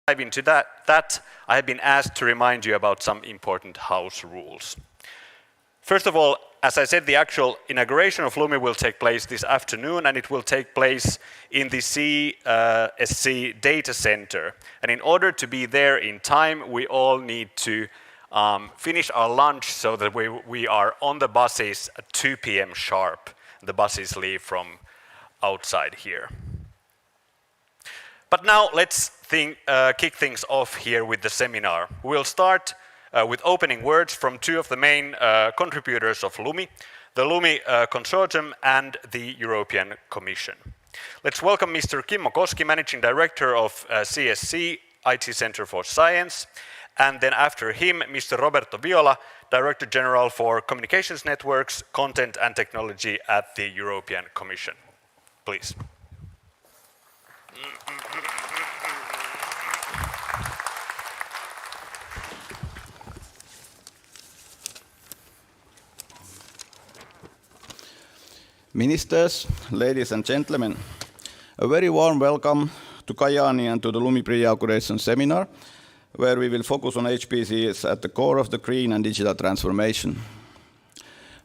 Dive into that, I have been asked to remind you about some important house rules. First of all, as I said, the actual inauguration of Lumi will take place this afternoon, and it will take place in the CSC data center. And in order to be there in time, we all need to finish our lunch so that we are on the buses at 2 p.m. sharp. The buses leave from outside here. But now let's kick things off here with the seminar. We'll start with opening words from two of the main contributors of Lumi, the Lumi Consortium and the European Commission. Let's welcome Mr. Kimmo Koski, Managing Director of CSC, IT Center for Science, and then after him, Mr. Roberto Viola, Director General for Communications Networks, Content and Technology at the European Commission. Please. Ministers, ladies and gentlemen, a very warm welcome to Kajaani and to the Lumi pre-inauguration seminar, where we will focus on HPCs at the core of the green and digital transformation.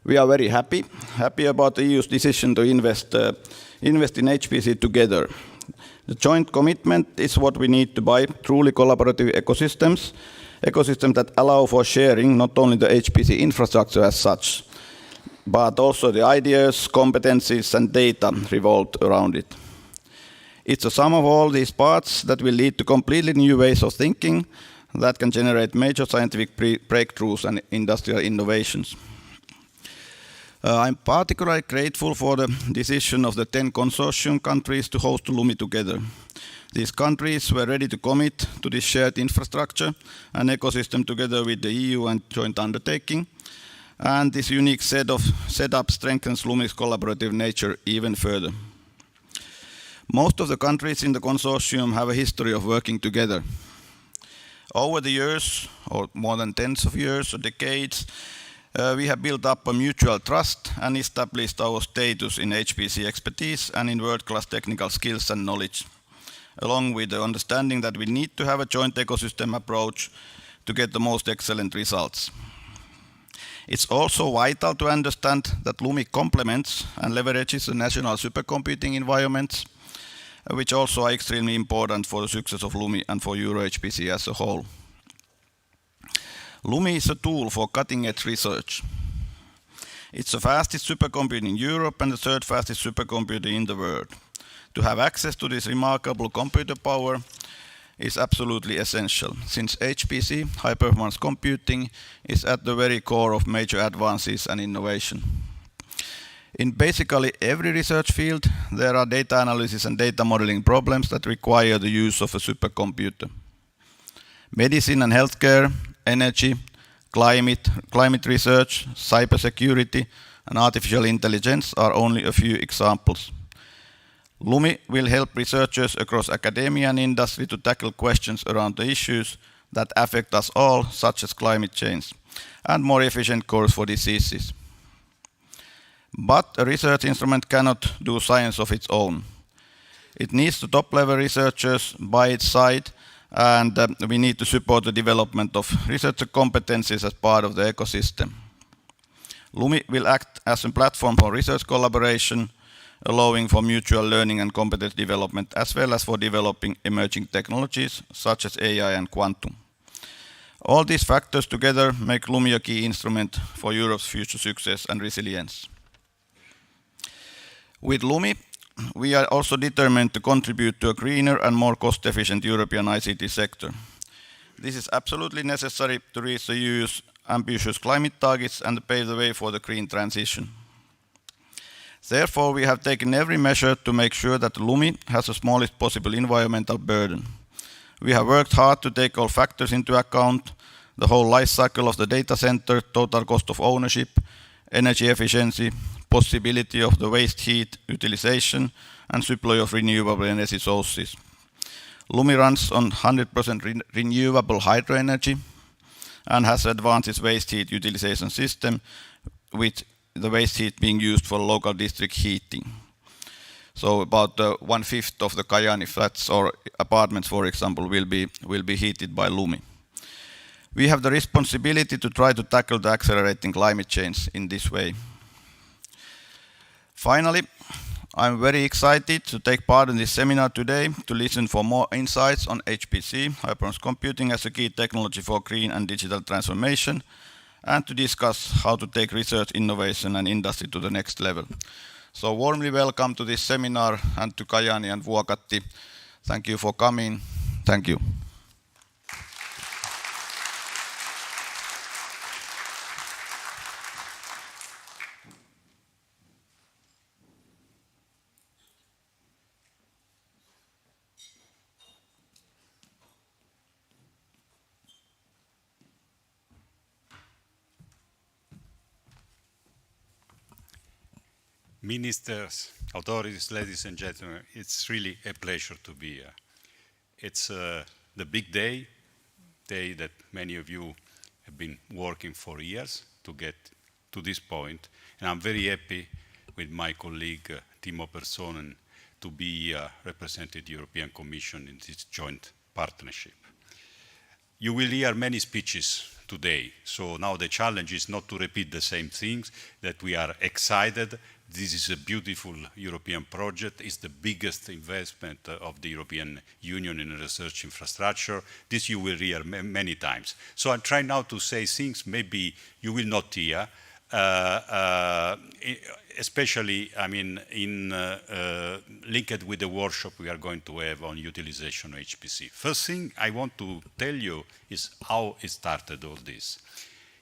We are very happy about the EU's decision to invest in HPC together. The joint commitment is what we need to buy truly collaborative ecosystems that allow for sharing not only the HPC infrastructure as such, but also the ideas, competencies, and data revolved around it. It's a sum of all these parts that will lead to completely new ways of thinking that can generate major scientific breakthroughs and industrial innovations. I'm particularly grateful for the decision of the 10 consortium countries to host Lumi together. These countries were ready to commit to this shared infrastructure and ecosystem together with the EU and joint undertaking. And this unique setup strengthens Lumi's collaborative nature even further. Most of the countries in the consortium have a history of working together. Over the years, or more than tens of years or decades, we have built up a mutual trust and established our status in HPC expertise and in world-class technical skills and knowledge, along with the understanding that we need to have a joint ecosystem approach to get the most excellent results. It's also vital to understand that Lumi complements and leverages the national supercomputing environments, which also are extremely important for the success of Lumi and for EuroHPC as a whole. Lumi is a tool for cutting-edge research. It's the fastest supercomputer in Europe and the third fastest supercomputer in the world. To have access to this remarkable computer power is absolutely essential, since HPC, high-performance computing, is at the very core of major advances and innovation. In basically every research field, there are data analysis and data modeling problems that require the use of a supercomputer. Medicine and healthcare, energy, climate research, cybersecurity, and artificial intelligence are only a few examples. Lumi will help researchers across academia and industry to tackle questions around the issues that affect us all, such as climate change, and more efficient cures for diseases. But a research instrument cannot do science of its own. It needs the top-level researchers by its side, and we need to support the development of researcher competencies as part of the ecosystem. Lumi will act as a platform for research collaboration, allowing for mutual learning and competence development, as well as for developing emerging technologies such as AI and quantum. All these factors together make Lumi a key instrument for Europe's future success and resilience. With Lumi, we are also determined to contribute to a greener and more cost-efficient European ICT sector. This is absolutely necessary to reach the EU's ambitious climate targets and pave the way for the green transition. Therefore, we have taken every measure to make sure that Lumi has the smallest possible environmental burden. We have worked hard to take all factors into account, the whole life cycle of the data center, total cost of ownership, energy efficiency, possibility of the waste heat utilization, and supply of renewable energy sources. Lumi runs on 100% renewable hydro energy and has advanced its waste heat utilization system, with the waste heat being used for local district heating. So about 1/5 of the Kajaani flats or apartments, for example, will be heated by Lumi. We have the responsibility to try to tackle the accelerating climate change in this way. Finally, I'm very excited to take part in this seminar today to listen for more insights on HPC, high-performance computing, as a key technology for green and digital transformation, and to discuss how to take research, innovation, and industry to the next level. So warmly welcome to this seminar, and to Kajaani and Vuokatti. Thank you for coming. Thank you. Ministers, authorities, ladies and gentlemen, it's really a pleasure to be here. It's the big day that many of you have been working for years to get to this point. And I'm very happy with my colleague Timo Personen to be representing the European Commission in this joint partnership. You will hear many speeches today, so now the challenge is not to repeat the same things, that we are excited. This is a beautiful European project. It's the biggest investment of the European Union in research infrastructure. This you will hear many times. So I'm trying now to say things maybe you will not hear, especially, I mean, linked with the workshop we are going to have on utilization of HPC. First thing I want to tell you is how it started all this.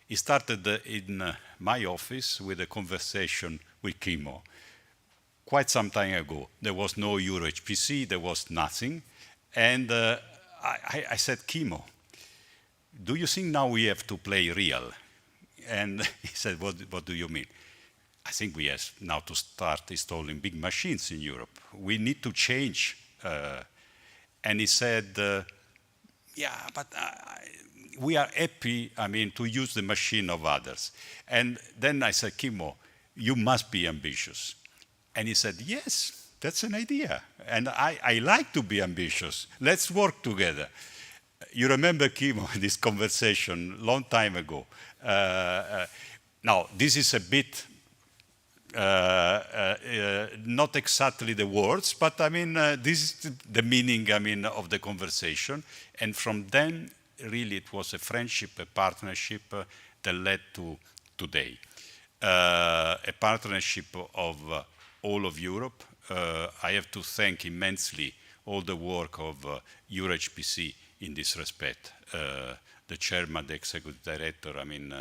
It started in my office with a conversation with Kimmo. Quite some time ago, there was no Euro HPC, there was nothing. And I said, Kimmo, do you think now we have to play real? And he said, what do you mean? I think we have now to start installing big machines in Europe. We need to change. And he said, yeah, but we are happy, I mean, to use the machine of others. And then I said, Kimmo, you must be ambitious. And he said, yes, that's an idea. And I like to be ambitious. Let's work together. You remember, Kimmo, this conversation long time ago. Now, this is a bit not exactly the words, but I mean, this is the meaning, I mean, of the conversation. And from then, really, it was a friendship, a partnership that led to today. a partnership of all of Europe. I have to thank immensely all the work of EuroHPC in this respect. The chairman, the executive director, I mean,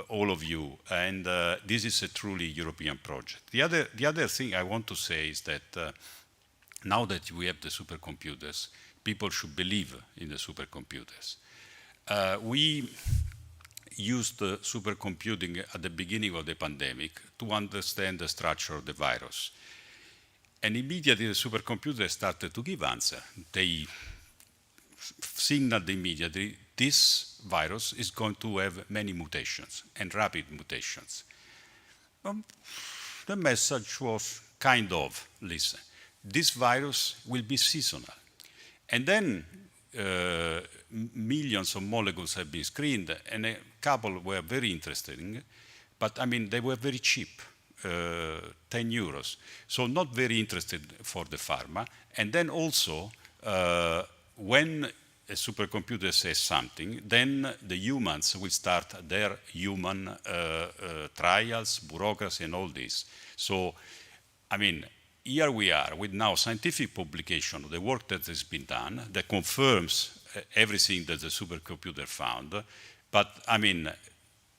all of you. And this is a truly European project. The other thing I want to say is that now that we have the supercomputers, people should believe in the supercomputers. We used supercomputing at the beginning of the pandemic to understand the structure of the virus. And immediately the supercomputers started to give answer. They signaled immediately this virus is going to have many mutations and rapid mutations. The message was kind of, listen, this virus will be seasonal. And then millions of molecules have been screened, and a couple were very interesting, but I mean, they were very cheap, 10 euros. So not very interested for the pharma. And then also, when a supercomputer says something, then the humans will start their human trials, bureaucracy, and all this. So, I mean, here we are with now scientific publication of the work that has been done that confirms everything that the supercomputer found. But I mean,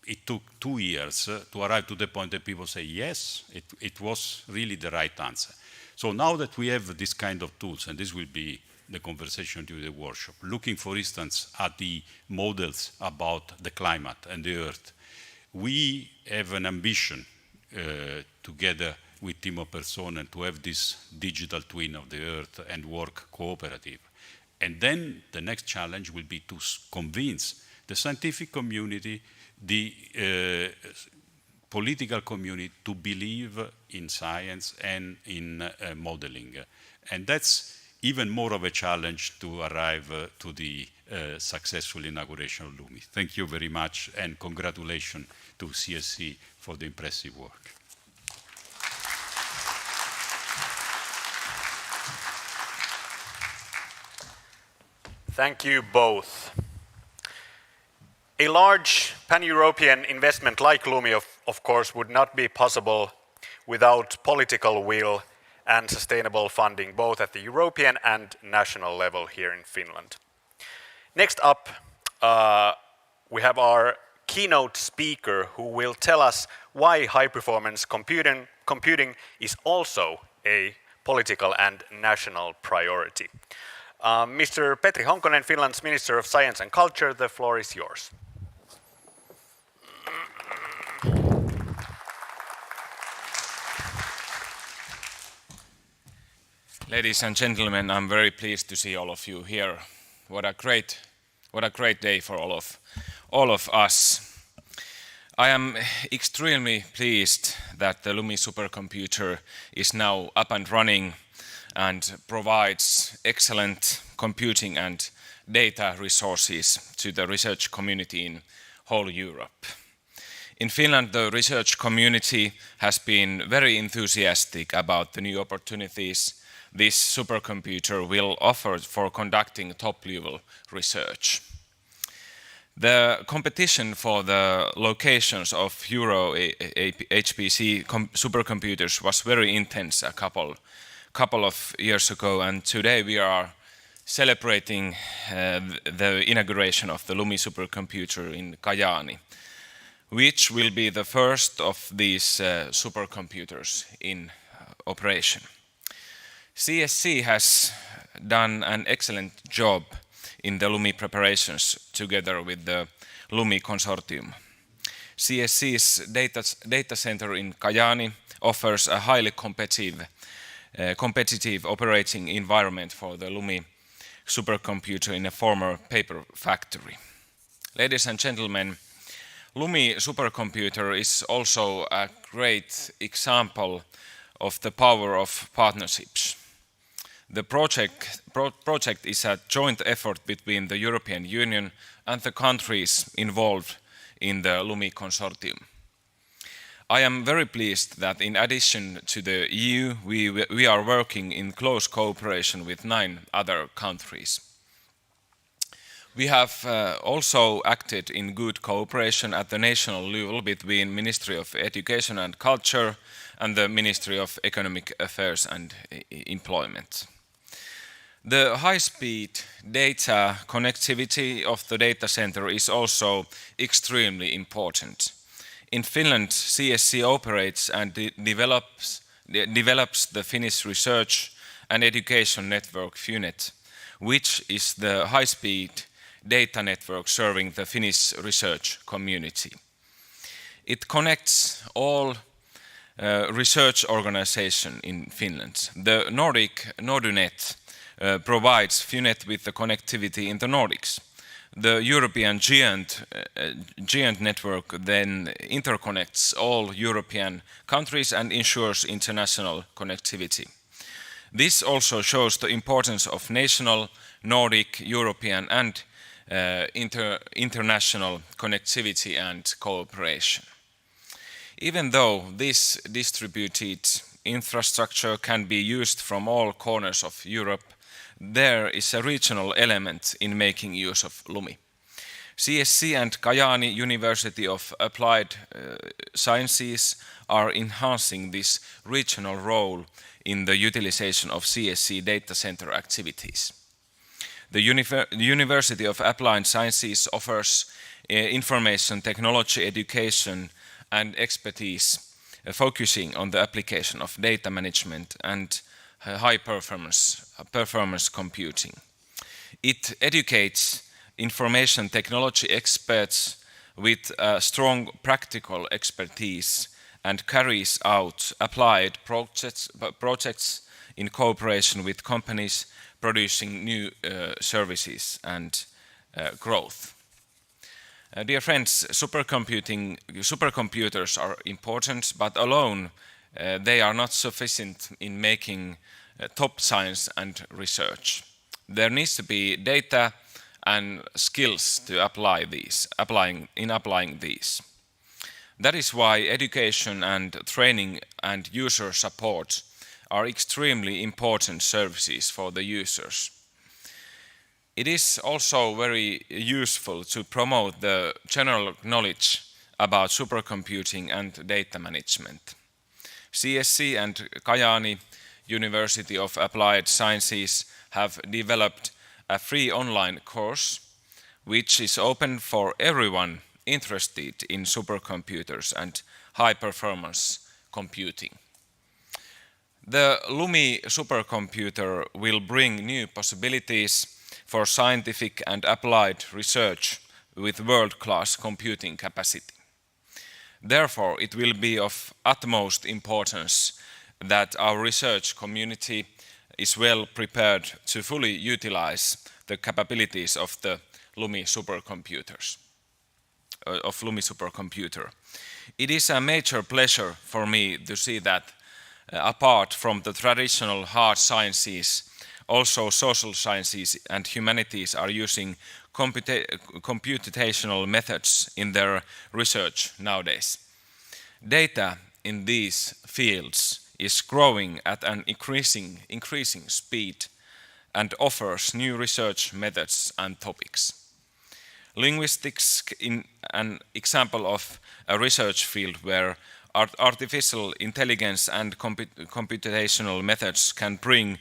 it took 2 years to arrive to the point that people say, yes, it was really the right answer. So now that we have this kind of tools, and this will be the conversation during the workshop, looking, for instance, at the models about the climate and the Earth, we have an ambition together with Team of Personen to have this digital twin of the Earth and work cooperative. And then the next challenge will be to convince the scientific community, the political community to believe in science and in modeling. And that's even more of a challenge to arrive to the successful inauguration of Lumi. Thank you very much, and congratulations to CSC for the impressive work. Thank you both. A large pan-European investment like Lumi, of course, would not be possible without political will and sustainable funding, both at the European and national level here in Finland. Next up, we have our keynote speaker who will tell us why high-performance computing is also a political and national priority. Mr. Petri Honkonen, Finland's Minister of Science and Culture, the floor is yours. Ladies and gentlemen, I'm very pleased to see all of you here. What a great day for all of us. I am extremely pleased that the Lumi supercomputer is now up and running and provides excellent computing and data resources to the research community in whole Europe. In Finland, the research community has been very enthusiastic about the new opportunities this supercomputer will offer for conducting top-level research. The competition for the locations of Euro HPC supercomputers was very intense a couple of years ago, and today we are celebrating the inauguration of the Lumi supercomputer in Kajaani, which will be the first of these supercomputers in operation. CSC has done an excellent job in the Lumi preparations together with the Lumi consortium. CSC's data center in Kajaani offers a highly competitive operating environment for the Lumi supercomputer in a former paper factory. Ladies and gentlemen, Lumi supercomputer is also a great example of the power of partnerships. The project is a joint effort between the European Union and the countries involved in the Lumi consortium. I am very pleased that in addition to the EU, we are working in close cooperation with 9 other countries. We have also acted in good cooperation at the national level between Ministry of Education and Culture and the Ministry of Economic Affairs and Employment. The high-speed data connectivity of the data center is also extremely important. In Finland, CSC operates and develops the Finnish Research and Education Network FUNET, which is the high-speed data network serving the Finnish research community. It connects all research organizations in Finland. The Nordic Nordunet provides FUNET with the connectivity in the Nordics. The European giant network then interconnects all European countries and ensures international connectivity. This also shows the importance of national, Nordic, European and international connectivity and cooperation. Even though this distributed infrastructure can be used from all corners of Europe, there is a regional element in making use of Lumi. CSC and Kajaani University of Applied Sciences are enhancing this regional role in the utilization of CSC data center activities. The University of Applied Sciences offers information technology education and expertise focusing on the application of data management and high performance computing. It educates information technology experts with strong practical expertise and carries out applied projects in cooperation with companies producing new services and growth. Dear friends, supercomputers are important, but alone they are not sufficient in making top science and research. There needs to be data and skills to applying these. That is why education and training and user support are extremely important services for the users. It is also very useful to promote the general knowledge about supercomputing and data management. CSC and Kajaani University of Applied Sciences have developed a free online course which is open for everyone interested in supercomputers and high-performance computing. The Lumi supercomputer will bring new possibilities for scientific and applied research with world-class computing capacity. Therefore, it will be of utmost importance that our research community is well prepared to fully utilize the capabilities of the Lumi supercomputer. It is a major pleasure for me to see that apart from the traditional hard sciences, also social sciences and humanities are using computational methods in their research nowadays. Data in these fields is growing at an increasing speed and offers new research methods and topics. Linguistics is an example of a research field where artificial intelligence and computational methods can bring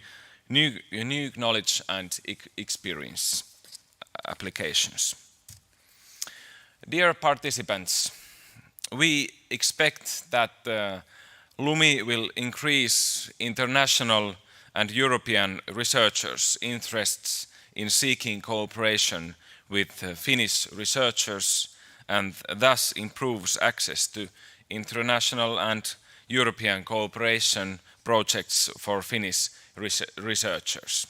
new knowledge and experience applications. Dear participants, we expect that Lumi will increase international and European researchers' interests in seeking cooperation with Finnish researchers and thus improves access to international and European cooperation projects for Finnish researchers.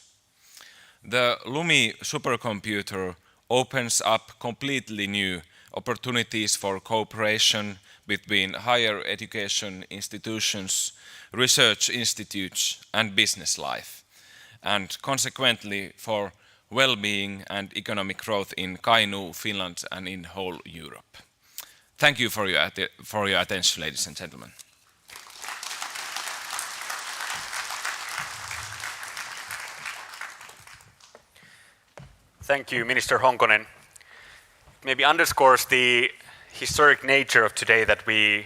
The Lumi supercomputer opens up completely new opportunities for cooperation between higher education institutions, research institutes and business life, and consequently for well-being and economic growth in Kainuu, Finland and in whole Europe. Thank you for your attention, ladies and gentlemen. Thank you, Minister Honkonen. Maybe underscores the historic nature of today that we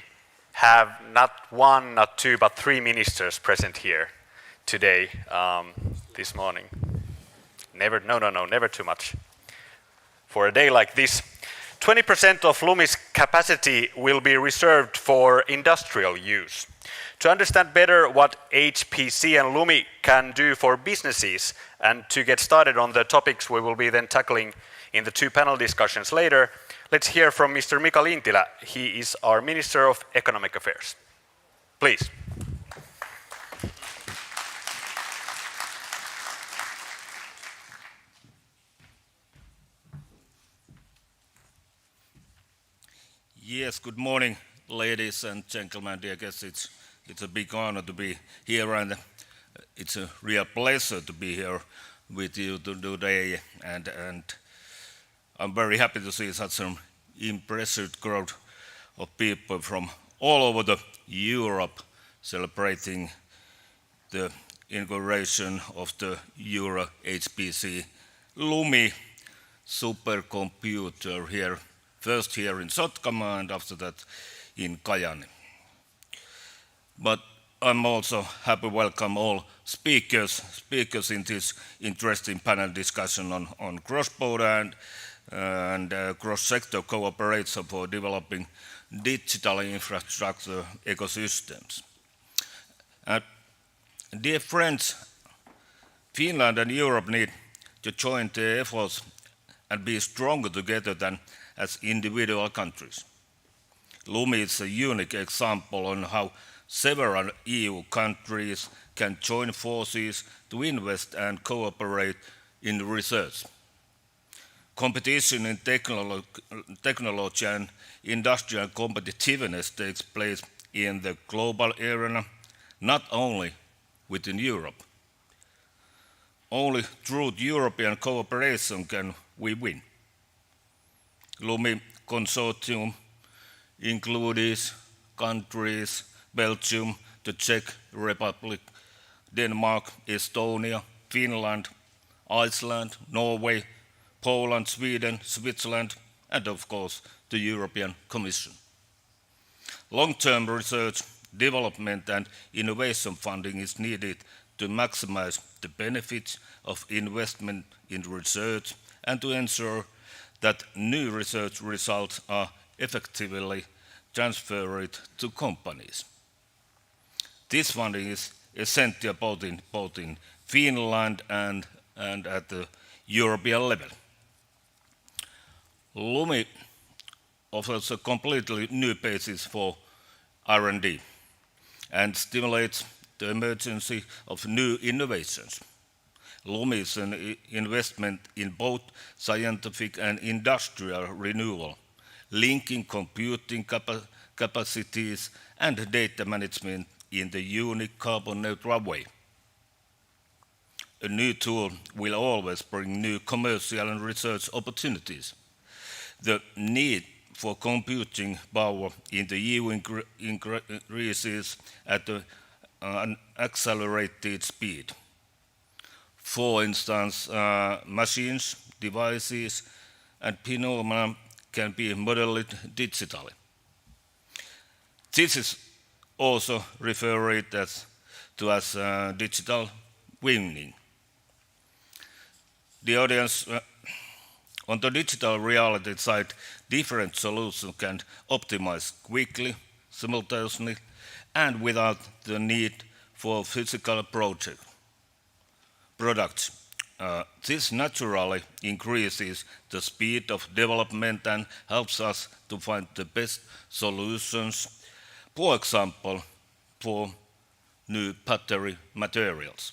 have not one, not two, but three ministers present here today, this morning. Never too much. For a day like this, 20% of Lumi's capacity will be reserved for industrial use. To understand better what HPC and Lumi can do for businesses and to get started on the topics we will be then tackling in the two panel discussions later, let's hear from Mr. Mika Lintilä. He is our Minister of Economic Affairs. Please. Yes, good morning, ladies and gentlemen. Dear guests, it's a big honor to be here, and it's a real pleasure to be here with you today. And I'm very happy to see such an impressive crowd of people from all over the Europe celebrating the inauguration of the Euro HPC Lumi Supercomputer here. First here in Sotkamo and after that in Kajaani. But I'm also happy to welcome all speakers in this interesting panel discussion on cross-border and cross-sector cooperation for developing digital infrastructure ecosystems. Dear friends, Finland and Europe need to join their efforts and be stronger together than as individual countries. Lumi is a unique example on how several EU countries can join forces to invest and cooperate in research. Competition in technology and industrial competitiveness takes place in the global arena, not only within Europe. Only through European cooperation can we win. Lumi consortium includes countries Belgium, the Czech Republic, Denmark, Estonia, Finland, Iceland, Norway, Poland, Sweden, Switzerland, and of course the European Commission. Long-term research, development and innovation funding is needed to maximize the benefits of investment in research and to ensure that new research results are effectively transferred to companies. This funding is essential both in Finland and at the European level. Lumi offers a completely new basis for R&D and stimulates the emergence of new innovations. Lumi is an investment in both scientific and industrial renewal, linking computing capacities and data management in the unique carbon-neutral way. A new tool will always bring new commercial and research opportunities. The need for computing power in the EU increases at an accelerated speed. For instance, machines, devices, and phenomena can be modeled digitally. This is also referred to as digital twinning. The audience, on the digital reality side, different solutions can optimize quickly, simultaneously, and without the need for physical products. This naturally increases the speed of development and helps us to find the best solutions, for example, for new battery materials.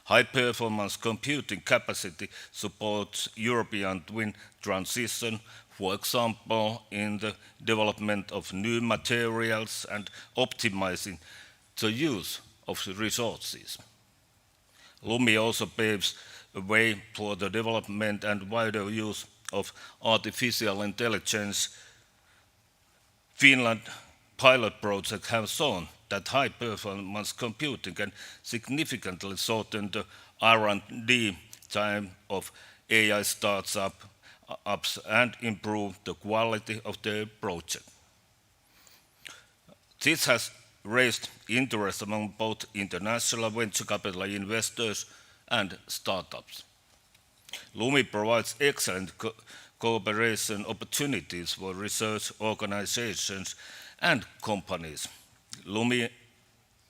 High-performance computing capacity supports European twin transition, for example, in the development of new materials and optimizing the use of the resources. Lumi also paves a way for the development and wider use of artificial intelligence. Finland pilot projects have shown that high-performance computing can significantly shorten the R&D time of AI startups and improve the quality of their project. This has raised interest among both international venture capital investors and startups. Lumi provides excellent cooperation opportunities for research organizations and companies. Lumi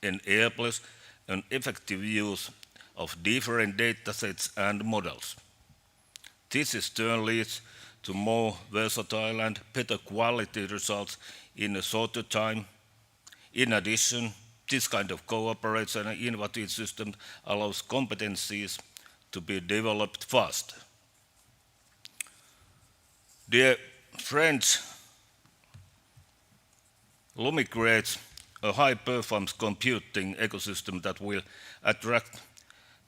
enables an effective use of different datasets and models. This in turn leads to more versatile and better quality results in a shorter time. In addition, this kind of cooperation and innovative system allows competencies to be developed fast. Dear friends, Lumi creates a high-performance computing ecosystem that will attract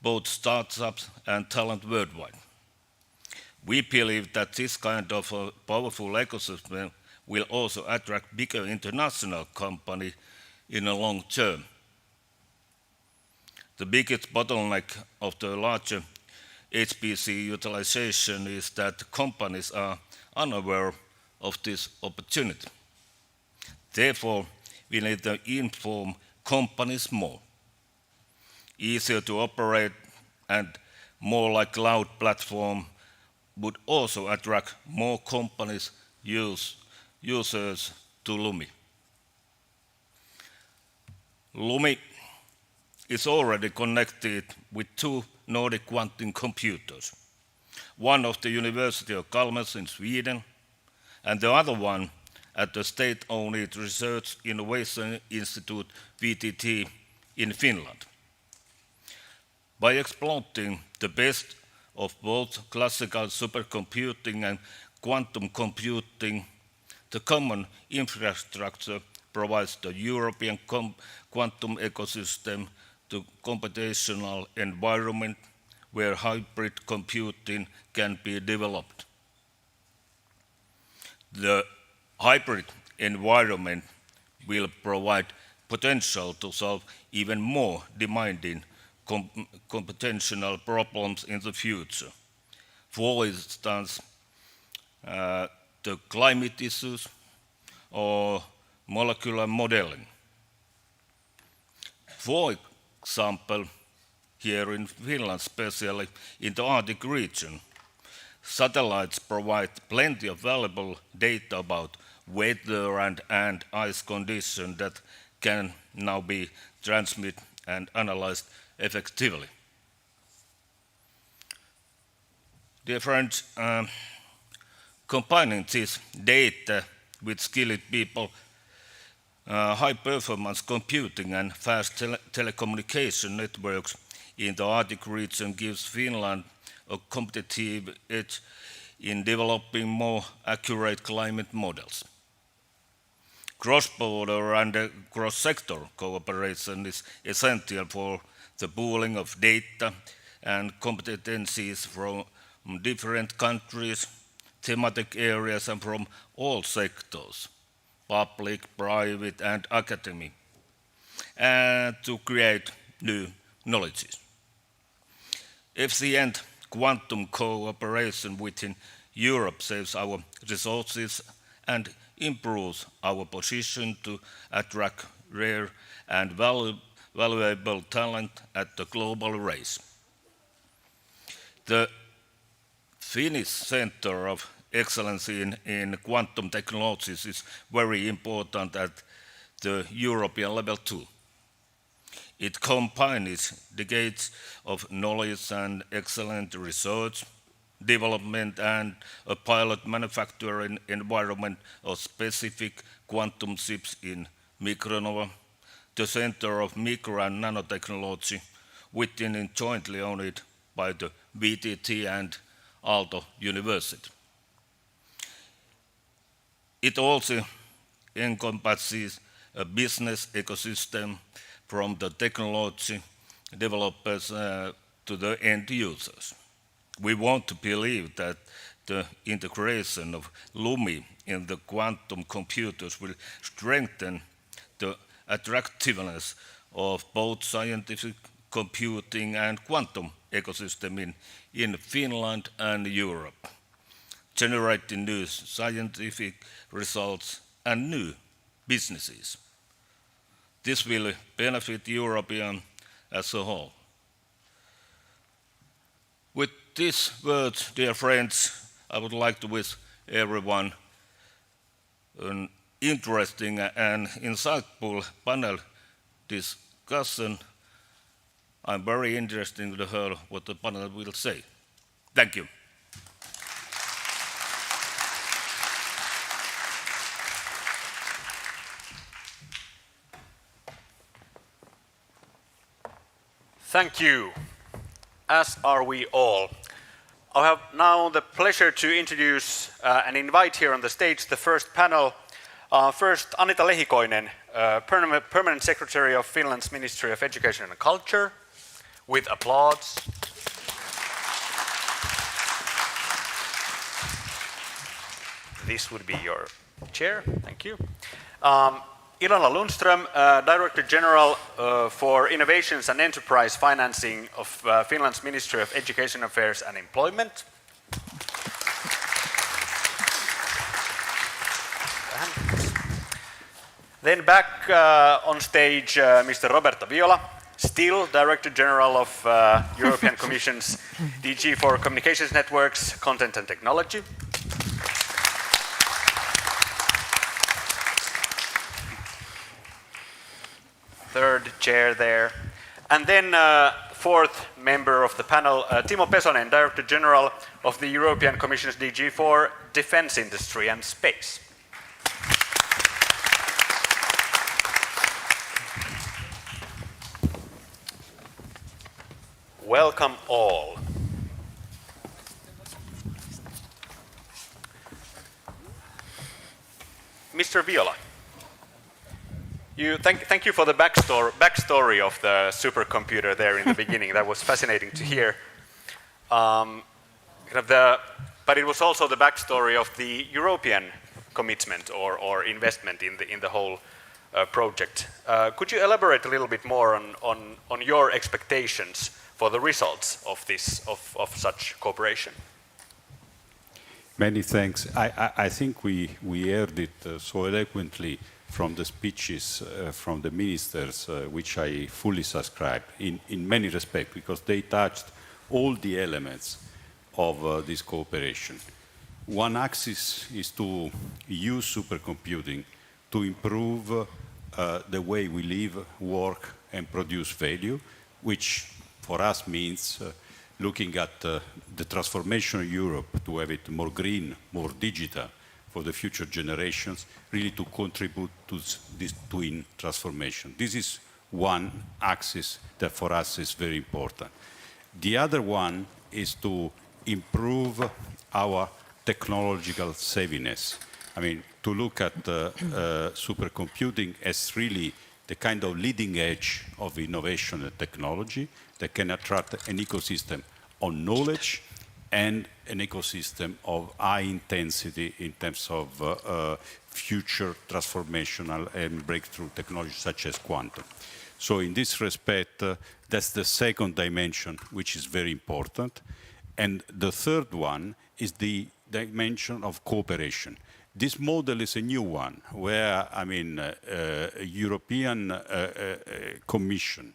both startups and talent worldwide. We believe that this kind of a powerful ecosystem will also attract bigger international companies in the long term. The biggest bottleneck of the larger HPC utilization is that companies are unaware of this opportunity. Therefore, we need to inform companies more. Easier to operate and more like cloud platform would also attract more companies, users to Lumi. Lumi is already connected with 2 Nordic quantum computers, one of the University of Chalmers in Sweden and the other one at the state-owned Research Innovation Institute VTT in Finland. By exploiting the best of both classical supercomputing and quantum computing, the common infrastructure provides the European quantum ecosystem to computational environment where hybrid computing can be developed. The hybrid environment will provide potential to solve even more demanding computational problems in the future. For instance, the climate issues or molecular modeling. For example, here in Finland, especially in the Arctic region, satellites provide plenty of valuable data about weather and ice conditions that can now be transmitted and analyzed effectively. Dear friends, combining this data with skilled people, high-performance computing and fast telecommunication networks in the Arctic region gives Finland a competitive edge in developing more accurate climate models. Cross-border and cross-sector cooperation is essential for the pooling of data and competencies from different countries, thematic areas, and from all sectors, public, private, and academic, and to create new knowledges. Efficient quantum cooperation within Europe saves our resources and improves our position to attract rare and valuable talent at the global race. The Finnish Center of Excellence in Quantum Technologies is very important at the European level too. It combines decades of knowledge and excellent research, development, and a pilot manufacturing environment of specific quantum chips in Micronova, the Center of Micro and Nanotechnology, within and jointly owned by the VTT and Aalto University. It also encompasses a business ecosystem from the technology developers to the end users. We want to believe that the integration of Lumi in the quantum computers will strengthen the attractiveness of both scientific computing and quantum ecosystem in Finland and Europe, generating new scientific results and new businesses. This will benefit European as a whole. With these words, dear friends, I would like to wish everyone an interesting and insightful panel discussion. I'm very interested to hear what the panel will say. Thank you. Thank you, as are we all. I have now the pleasure to introduce and invite here on the stage the first panel. First, Anita Lehikoinen, Permanent Secretary of Finland's Ministry of Education and Culture, with applause. This would be your chair, thank you. Ilona Lundström, Director General for Innovations and Enterprise Financing of Finland's Ministry of Education Affairs and Employment. Then back on stage, Mr. Roberto Viola, still Director General of European Commission's DG for Communications Networks, Content and Technology. Third chair there. And then fourth member of the panel, Timo Pesonen, Director General of the European Commission's DG for Defense Industry and Space. Welcome all. Mr. Viola. Thank you for the backstory of the supercomputer there in the beginning. That was fascinating to hear. But it was also the backstory of the European commitment or investment in the whole project. Could you elaborate a little bit more on your expectations for the results of such cooperation? Many thanks. I think we heard it so eloquently from the speeches from the ministers, which I fully subscribe in many respects, because they touched all the elements of this cooperation. One axis is to use supercomputing to improve the way we live, work, and produce value, which for us means looking at the transformation of Europe to have it more green, more digital, for the future generations, really to contribute to this twin transformation. This is one axis that for us is very important. The other one is to improve our technological savviness. I mean, to look at supercomputing as really the kind of leading edge of innovation and technology that can attract an ecosystem of knowledge and an ecosystem of high intensity in terms of future transformational and breakthrough technologies such as quantum. So in this respect, that's the second dimension, which is very important. And the third one is the dimension of cooperation. This model is a new one, where, I mean, European Commission,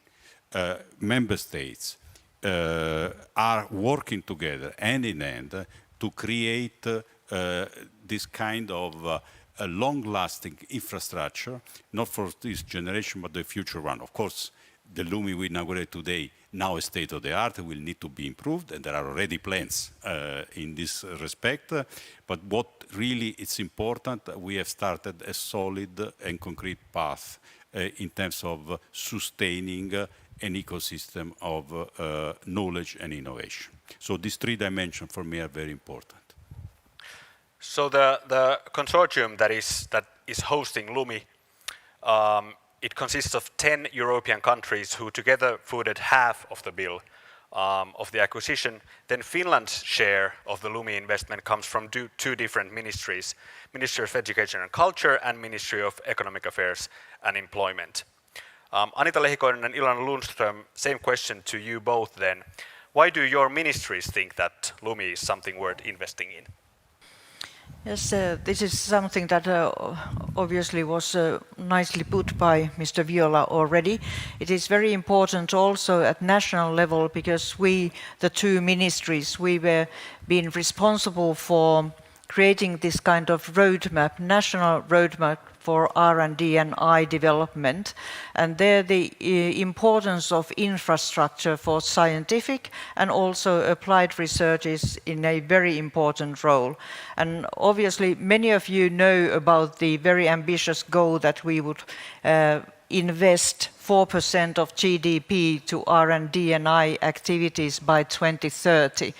member states, are working together hand in hand to create this kind of a long-lasting infrastructure, not for this generation, but the future one. Of course, the Lumi we inaugurate today, now a state-of-the-art, will need to be improved, and there are already plans in this respect. But what really is important, we have started a solid and concrete path in terms of sustaining an ecosystem of knowledge and innovation. So these three dimensions for me are very important. So the consortium that is hosting Lumi, it consists of 10 European countries who together footed half of the bill of the acquisition. Then Finland's share of the Lumi investment comes from two different ministries, Ministry of Education and Culture and Ministry of Economic Affairs and Employment. Anita Lehikoinen and Ilona Lundström, same question to you both then. Why do your ministries think that Lumi is something worth investing in? Yes, this is something that obviously was nicely put by Mr. Viola already. It is very important also at national level because we, the two ministries, we were being responsible for creating this kind of roadmap, national roadmap for R&D and I development. And there the importance of infrastructure for scientific and also applied research is in a very important role. And obviously many of you know about the very ambitious goal that we would invest 4% of GDP to R&D and I activities by 2030.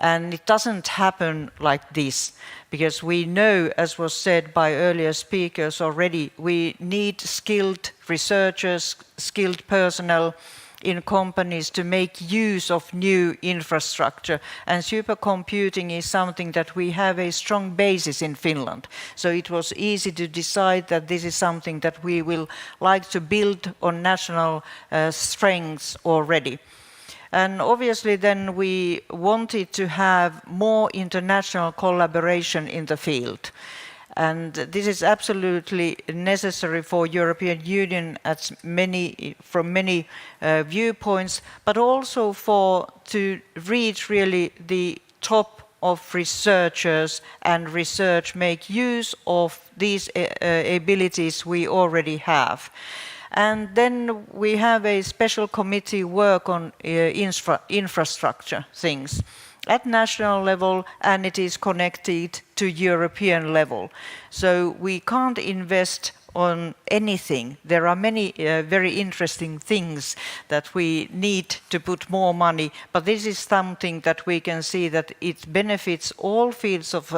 And it doesn't happen like this, because we know, as was said by earlier speakers already, we need skilled researchers, skilled personnel in companies to make use of new infrastructure. And supercomputing is something that we have a strong basis in Finland. So it was easy to decide that this is something that we will like to build on national strengths already. And obviously then we wanted to have more international collaboration in the field. And this is absolutely necessary for European Union from many viewpoints, but also to reach really the top of researchers and research, make use of these abilities we already have. And then we have a special committee work on infrastructure things at national level, and it is connected to European level. So we can't invest on anything. There are many very interesting things that we need to put more money, but this is something that we can see that it benefits all fields of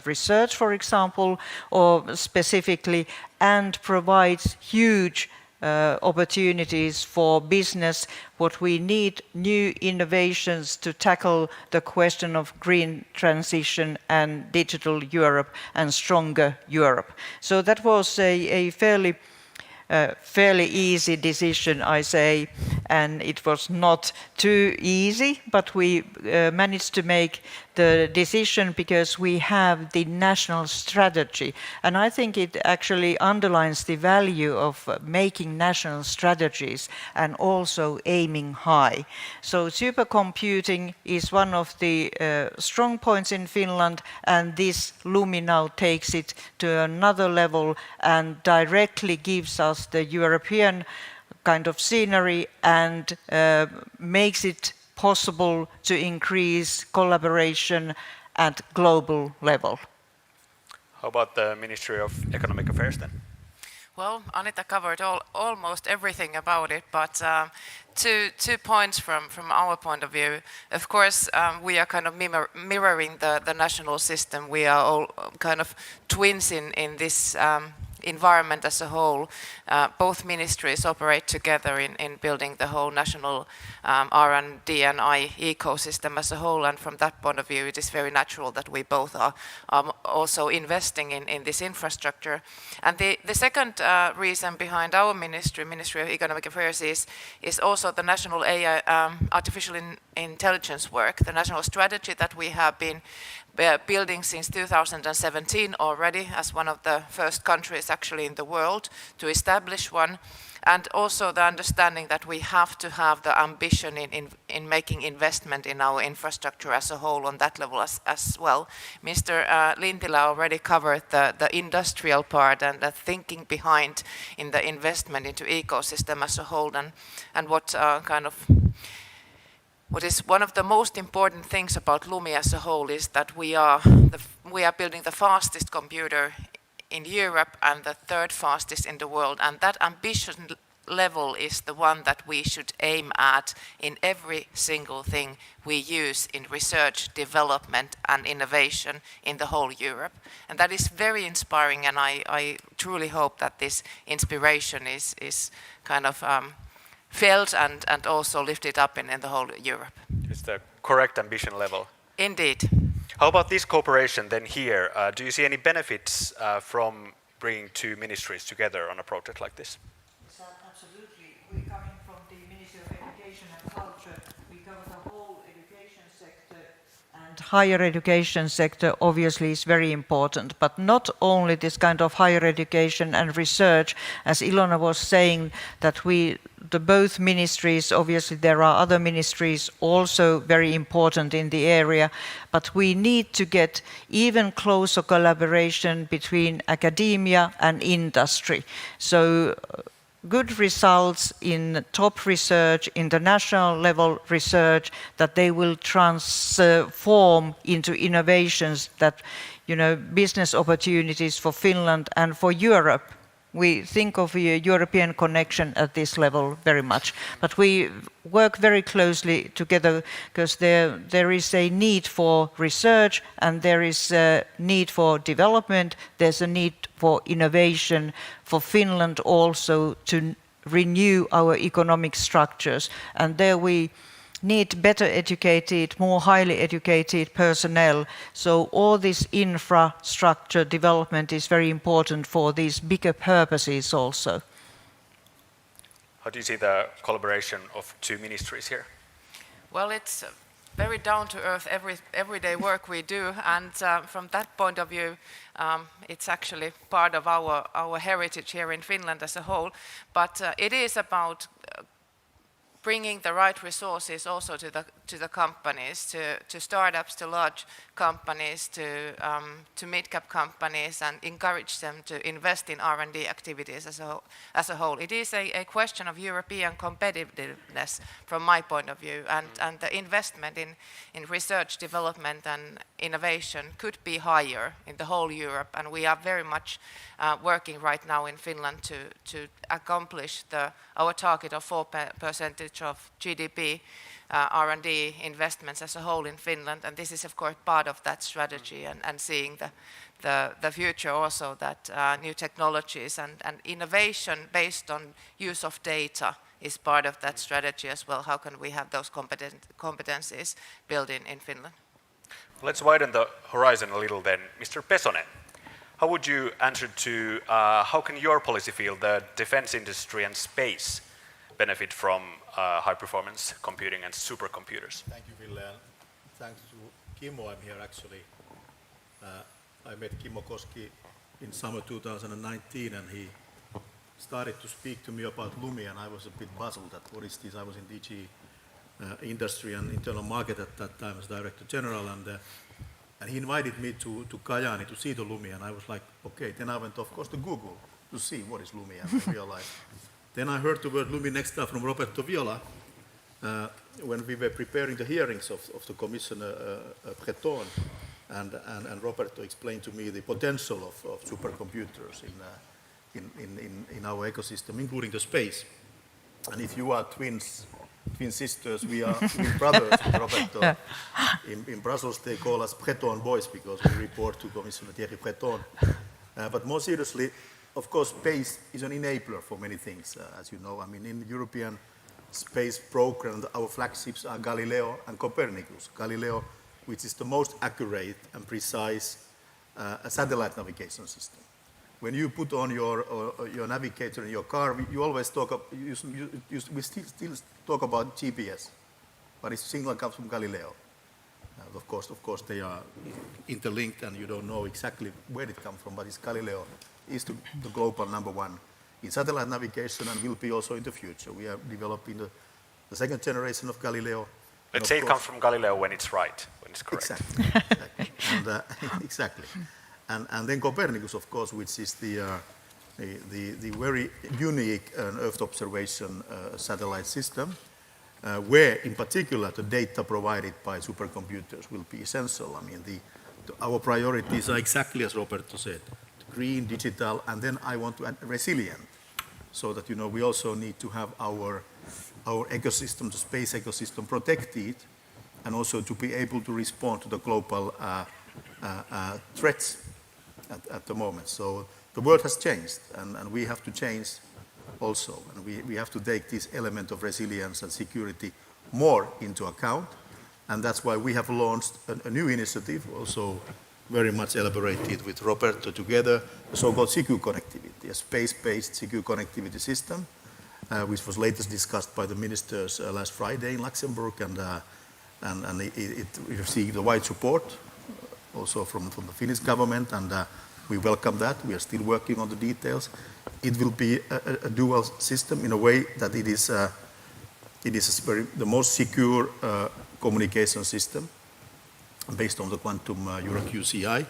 research, for example, or specifically, and provides huge opportunities for business. What we need, new innovations to tackle the question of green transition and digital Europe and stronger Europe. So that was a fairly easy decision, I say, and it was not too easy, but we managed to make the decision because we have the national strategy. And I think it actually underlines the value of making national strategies and also aiming high. So supercomputing is one of the strong points in Finland, and this Lumi now takes it to another level and directly gives us the European kind of scenery and makes it possible to increase collaboration at global level. How about the Ministry of Economic Affairs then? Well, Anita covered almost everything about it, but two points from our point of view. Of course, we are kind of mirroring the national system. We are all kind of twins in this environment as a whole. Both ministries operate together in building the whole national R&D and I ecosystem as a whole, and from that point of view it is very natural that we both are also investing in this infrastructure. And the second reason behind our Ministry of Economic Affairs is also the national AI, artificial intelligence work, the national strategy that we have been building since 2017 already as one of the first countries actually in the world to establish one, and also the understanding that we have to have the ambition in making investment in our infrastructure as a whole on that level as well. Mr. Lintilä already covered the industrial part and the thinking behind in the investment into ecosystem as a whole, and what is one of the most important things about Lumi as a whole is that we are building the fastest computer in Europe and the third fastest in the world, and that ambition level is the one that we should aim at in every single thing we use in research, development and innovation in the whole Europe. And that is very inspiring, and I truly hope that this inspiration is kind of felt and also lifted up in the whole Europe. It's the correct ambition level. Indeed. How about this cooperation then here? Do you see any benefits from bringing two ministries together on a project like this? Absolutely. education and culture, we cover the whole education sector, and higher education sector obviously is very important, but not only this kind of higher education and research, as Ilona was saying, that the both ministries, obviously there are other ministries also very important in the area, but we need to get even closer collaboration between academia and industry. So good results in top research, international level research, that they will transform into innovations that, business opportunities for Finland and for Europe. We think of a European connection at this level very much, but we work very closely together because there is a need for research and there is a need for development, there's a need for innovation for Finland also to renew our economic structures, and there we need better educated, more highly educated personnel. So all this infrastructure development is very important for these bigger purposes also. How do you see the collaboration of two ministries here? Well, it's very down-to-earth everyday work we do, and from that point of view, it's actually part of our heritage here in Finland as a whole. But it is about bringing the right resources also to the companies, to startups, to large companies, to mid-cap companies, and encourage them to invest in R&D activities as a whole. It is a question of European competitiveness from my point of view, and the investment in research, development and innovation could be higher in the whole Europe, and we are very much working right now in Finland to accomplish our target of 4% of GDP R&D investments as a whole in Finland, and this is of course part of that strategy, and seeing the future also, that new technologies and innovation based on use of data is part of that strategy as well. How can we have those competencies built in Finland? Let's widen the horizon a little then. Mr. Pesonen, how would you answer to how can your policy field, the defense industry and space, benefit from high-performance computing and supercomputers? Thank you, Ville, and thanks to Kimmo. I'm here actually. I met Kimmo Koski in summer 2019, and he started to speak to me about Lumi, and I was a bit puzzled at what is this. I was in DG Industry and Internal Market at that time as Director General, and he invited me to Kajaani to see the Lumi, and I was like, okay. Then I went, of course, to Google to see what is Lumi, and I realized. Then I heard the word Lumi next time from Roberto Viola when we were preparing the hearings of the Commissioner Breton, and Roberto explained to me the potential of supercomputers in our ecosystem, including the space. And if you are twin sisters, we are twin brothers, Roberto. In Brussels they call us Breton boys because we report to Commissioner Thierry Breton. But more seriously, of course, space is an enabler for many things, as you know. I mean, in the European space program, our flagships are Galileo and Copernicus. Galileo, which is the most accurate and precise satellite navigation system. When you put on your navigator in your car, you always talk. We still talk about GPS, but its signal comes from Galileo. Of course, they are interlinked, and you don't know exactly where it comes from. But it's Galileo is the global #1 in satellite navigation, and will be also in the future. We are developing the second generation of Galileo. Let's say it comes from Galileo when it's right, when it's correct. Exactly. And, exactly. And then Copernicus, of course, which is the very unique Earth observation satellite system, where in particular the data provided by supercomputers will be essential. I mean, our priorities are exactly as Roberto said: green, digital, and then I want to add resilient, so that we also need to have our ecosystem, the space ecosystem, protected, and also to be able to respond to the global threats at the moment. So the world has changed, and we have to change also, and we have to take this element of resilience and security more into account, and that's why we have launched a new initiative, also very much elaborated with Roberto together, the so-called secure connectivity, a space-based secure connectivity system, which was latest discussed by the ministers last Friday in Luxembourg, and it received a wide support also from the Finnish government, and we welcome that. We are still working on the details. It will be a dual system in a way that it is the most secure communication system based on the quantum Euro QCI.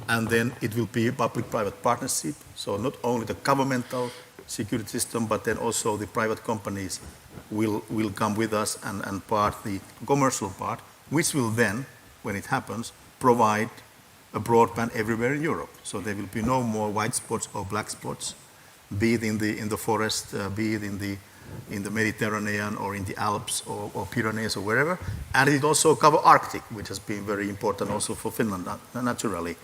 And then it will be a public-private partnership. So not only the governmental security system, but then also the private companies will come with us and part the commercial part, which will then, when it happens, provide a broadband everywhere in Europe. So there will be no more white spots or black spots, be it in the forest, be it in the Mediterranean or in the Alps or Pyrenees or wherever. And it also covers Arctic, which has been very important also for Finland naturally,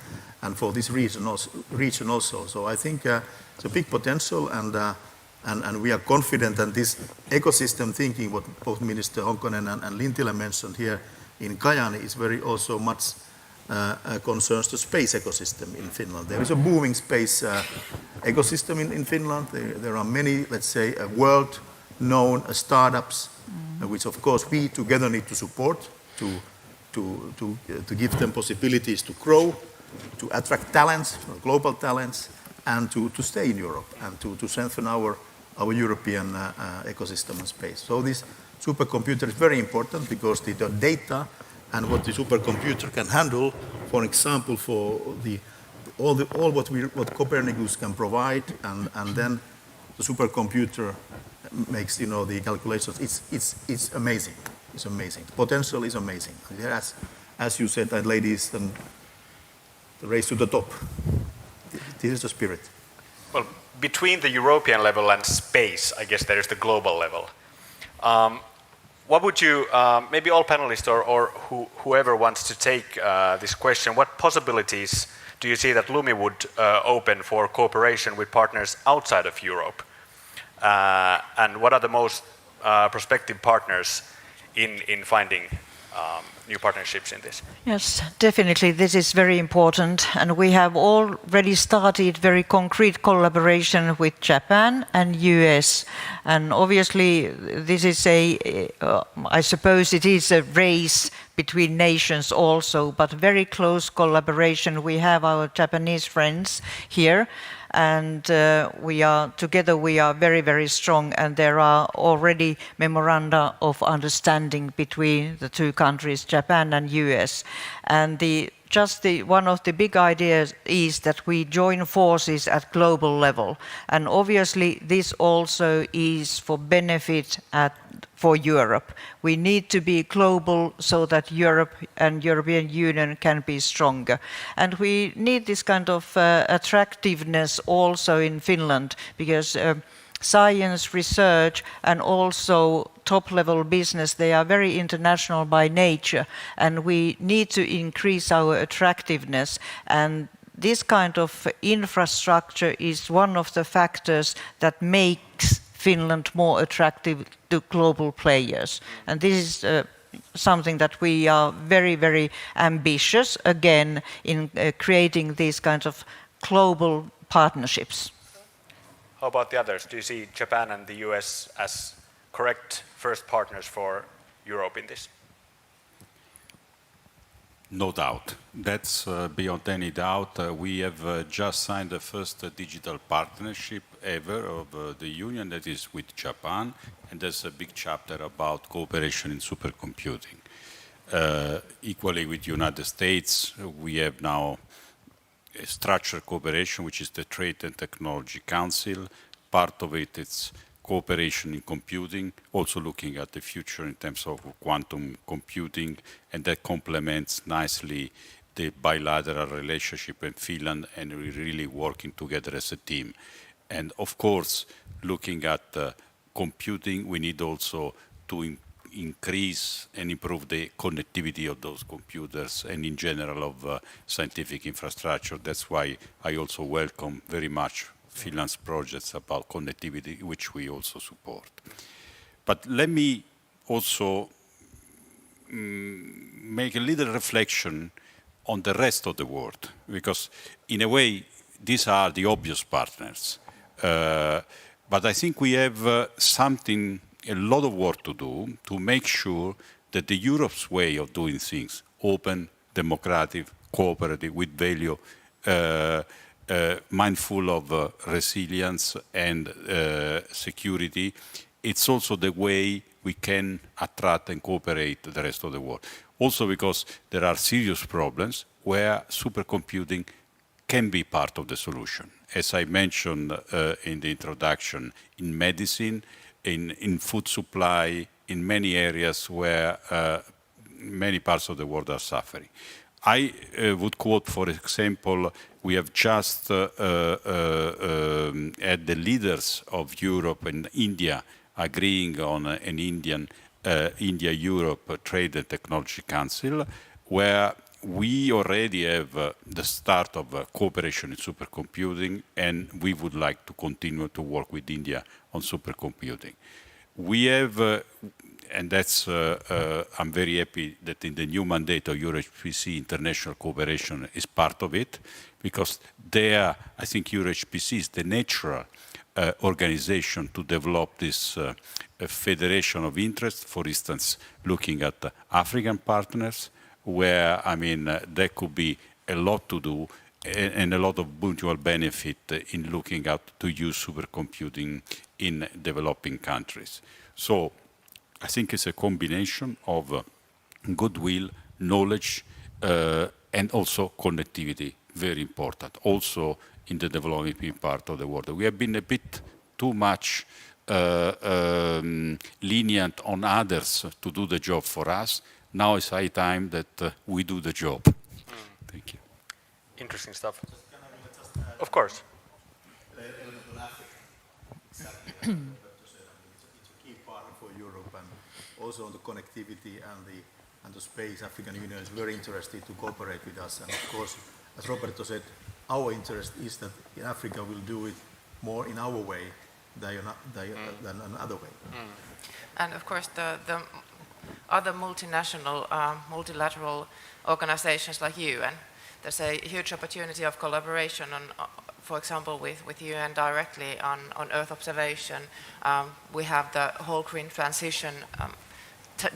and for this region also. So I think it's a big potential, and we are confident that this ecosystem thinking, what both Minister Honkonen and Lintilä mentioned here in Kajaani, is very also much concerns the space ecosystem in Finland. There is a booming space ecosystem in Finland. There are many, let's say, world-known startups, which of course we together need to support to give them possibilities to grow, to attract talents, global talents, and to stay in Europe and to strengthen our European ecosystem and space. So this supercomputer is very important because the data and what the supercomputer can handle, for example, for all what Copernicus can provide, and then the supercomputer makes the calculations. It's amazing. It's amazing. The potential is amazing. As you said, ladies, the race to the top. This is the spirit. Well, between the European level and space, I guess there is the global level. What would you, maybe all panelists or whoever wants to take this question, what possibilities do you see that Lumi would open for cooperation with partners outside of Europe? And what are the most prospective partners in finding new partnerships in this? Yes, definitely. This is very important. And we have already started very concrete collaboration with Japan and US. And obviously, this is I suppose it is a race between nations also, but very close collaboration. We have our Japanese friends here. And we are very, very strong, and there are already memoranda of between the two countries, Japan and US. And one of the big ideas is that we join forces at global level. And obviously this also is for benefit for Europe. We need to be global so that Europe and European Union can be stronger. And we need this kind of attractiveness also in Finland, because science, research, and also top-level business, they are very international by nature, and we need to increase our attractiveness. And this kind of infrastructure is one of the factors that makes Finland more attractive to global players. And this is something that we are very, very ambitious, again, in creating these kinds of global partnerships. How about the others? Do you see Japan and the US as correct first partners for Europe in this? No doubt. That's beyond any doubt. We have just signed the first digital partnership ever of the Union, that is with Japan, and there's a big chapter about cooperation in supercomputing. Equally with the United States, we have now a structured cooperation, which is the Trade and Technology Council. Part of it is cooperation in computing, also looking at the future in terms of quantum computing, and that complements nicely the bilateral relationship in Finland, and we're really working together as a team. And of course, looking at computing, we need also to increase and improve the connectivity of those computers and in general of scientific infrastructure. That's why I also welcome very much Finland's projects about connectivity, which we also support. But let me also make a little reflection on the rest of the world, because in a way, these are the obvious partners. But I think we have a lot of work to do to make sure that the Europe's way of doing things, open, democratic, cooperative, with value, mindful of resilience and security, it's also the way we can attract and cooperate the rest of the world. Also because there are serious problems where supercomputing can be part of the solution. As I mentioned in the introduction, in medicine, in food supply, in many areas where many parts of the world are suffering. I would quote, for example, we have just had the leaders of Europe and India agreeing on an India-Europe Trade and Technology Council, where we already have the start of cooperation in supercomputing, and we would like to continue to work with India on supercomputing. We have, and that's, I'm very happy that in the new mandate of EuroHPC, international cooperation is part of it, because there, I think EuroHPC is the natural organization to develop this federation of interest, for instance, looking at African partners, where, I mean, there could be a lot to do and a lot of mutual benefit in looking at to use supercomputing in developing countries. So I think it's a combination of goodwill, knowledge, and also connectivity, very important, also in the developing part of the world. We have been a bit too much lenient on others to do the job for us. Now it's high time that we do the job. Thank you. Interesting stuff. Of course. Exactly. It's a key partner for Europe, and also on the connectivity and the space. African Union is very interested to cooperate with us, and of course, as Roberto said, our interest is that in Africa we'll do it more in our way than another way. And of course, the other multinational, multilateral organizations like UN, there's a huge opportunity of collaboration on, for example, with UN directly on Earth observation. We have the whole green transition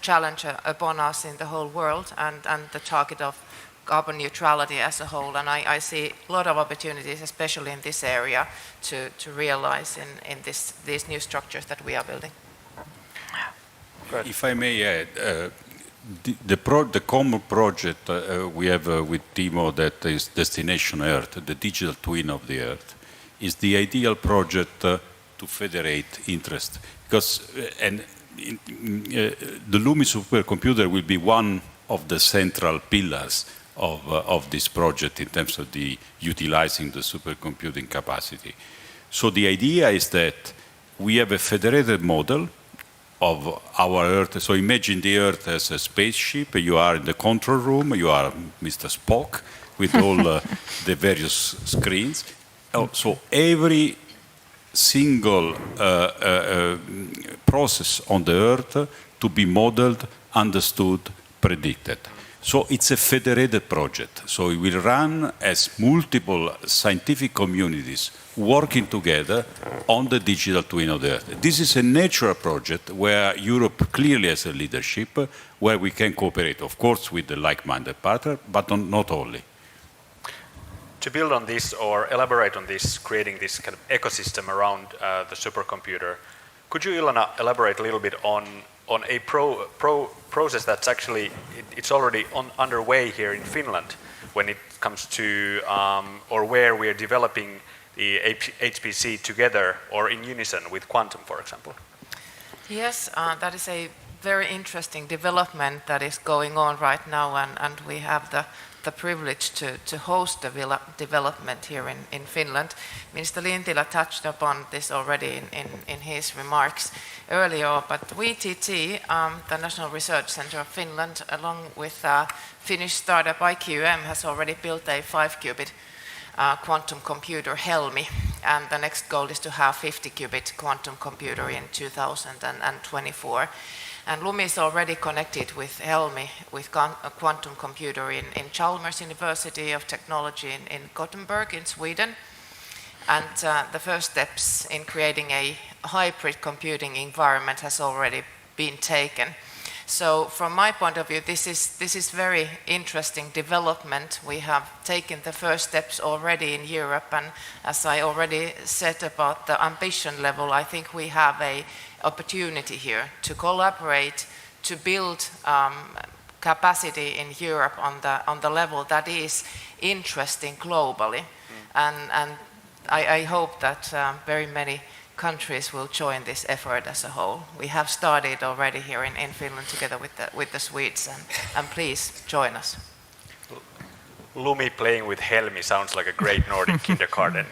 challenge upon us in the whole world, and the target of carbon neutrality as a whole. And I see a lot of opportunities, especially in this area, to realize in these new structures that we are building. If I may add, the common project we have with Timo, that is Destination Earth, the digital twin of the Earth, is the ideal project to federate interest. Because the Lumi supercomputer will be one of the central pillars of this project in terms of the utilizing the supercomputing capacity. So the idea is that we have a federated model of our Earth. So imagine the Earth as a spaceship. You are in the control room. You are Mr. Spock with all the various screens. So every single process on the Earth to be modeled, understood, predicted. So it's a federated project. So it will run as multiple scientific communities working together on the digital twin of the Earth. This is a natural project where Europe clearly has a leadership, where we can cooperate, of course, with the like-minded partner, but not only. To build on this or elaborate on this, creating this kind of ecosystem around the supercomputer, could you, Ilona, elaborate a little bit on a process that's actually, it's already underway here in Finland when it comes to, or where we are developing the HPC together or in unison with quantum, for example? Yes, that is a very interesting development that is going on right now, and we have the privilege to host the development here in Finland. Minister Lintilä touched upon this already in his remarks earlier, but VTT, the National Research Center of Finland, along with Finnish startup IQM, has already built a 5-qubit quantum computer, Helmi, and the next goal is to have 50-qubit quantum computer in 2024. And Lumi is already connected with Helmi, with a quantum computer in Chalmers University of Technology in Gothenburg in Sweden. And the first steps in creating a hybrid computing environment has already been taken. So from my point of view, this is very interesting development. We have taken the first steps already in Europe, and as I already said about the ambition level, I think we have an opportunity here to collaborate, to build capacity in Europe on the level that is interesting globally. And I hope that very many countries will join this effort as a whole. We have started already here in Finland together with the Swedes, and please join us. Lumi playing with Helmi sounds like a great Nordic kindergarten.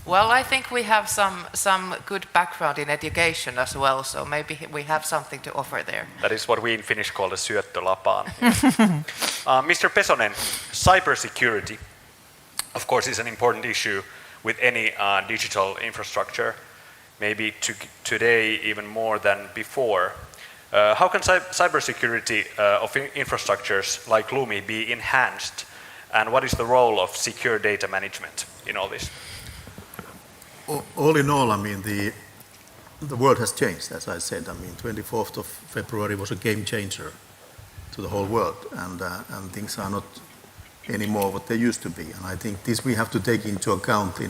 Well, I think we have some good background in education as well, so maybe we have something to offer there. That is what we in Finnish call a syöttölapaan. Mr. Pesonen, cybersecurity, of course, is an important issue with any digital infrastructure, maybe today even more than before. How can cybersecurity of infrastructures like Lumi be enhanced, and what is the role of secure data management in all this? All in all, I mean, the world has changed, as I said. I mean, 24th of February was a game changer to the whole world, and things are not anymore what they used to be. And I think this we have to take into account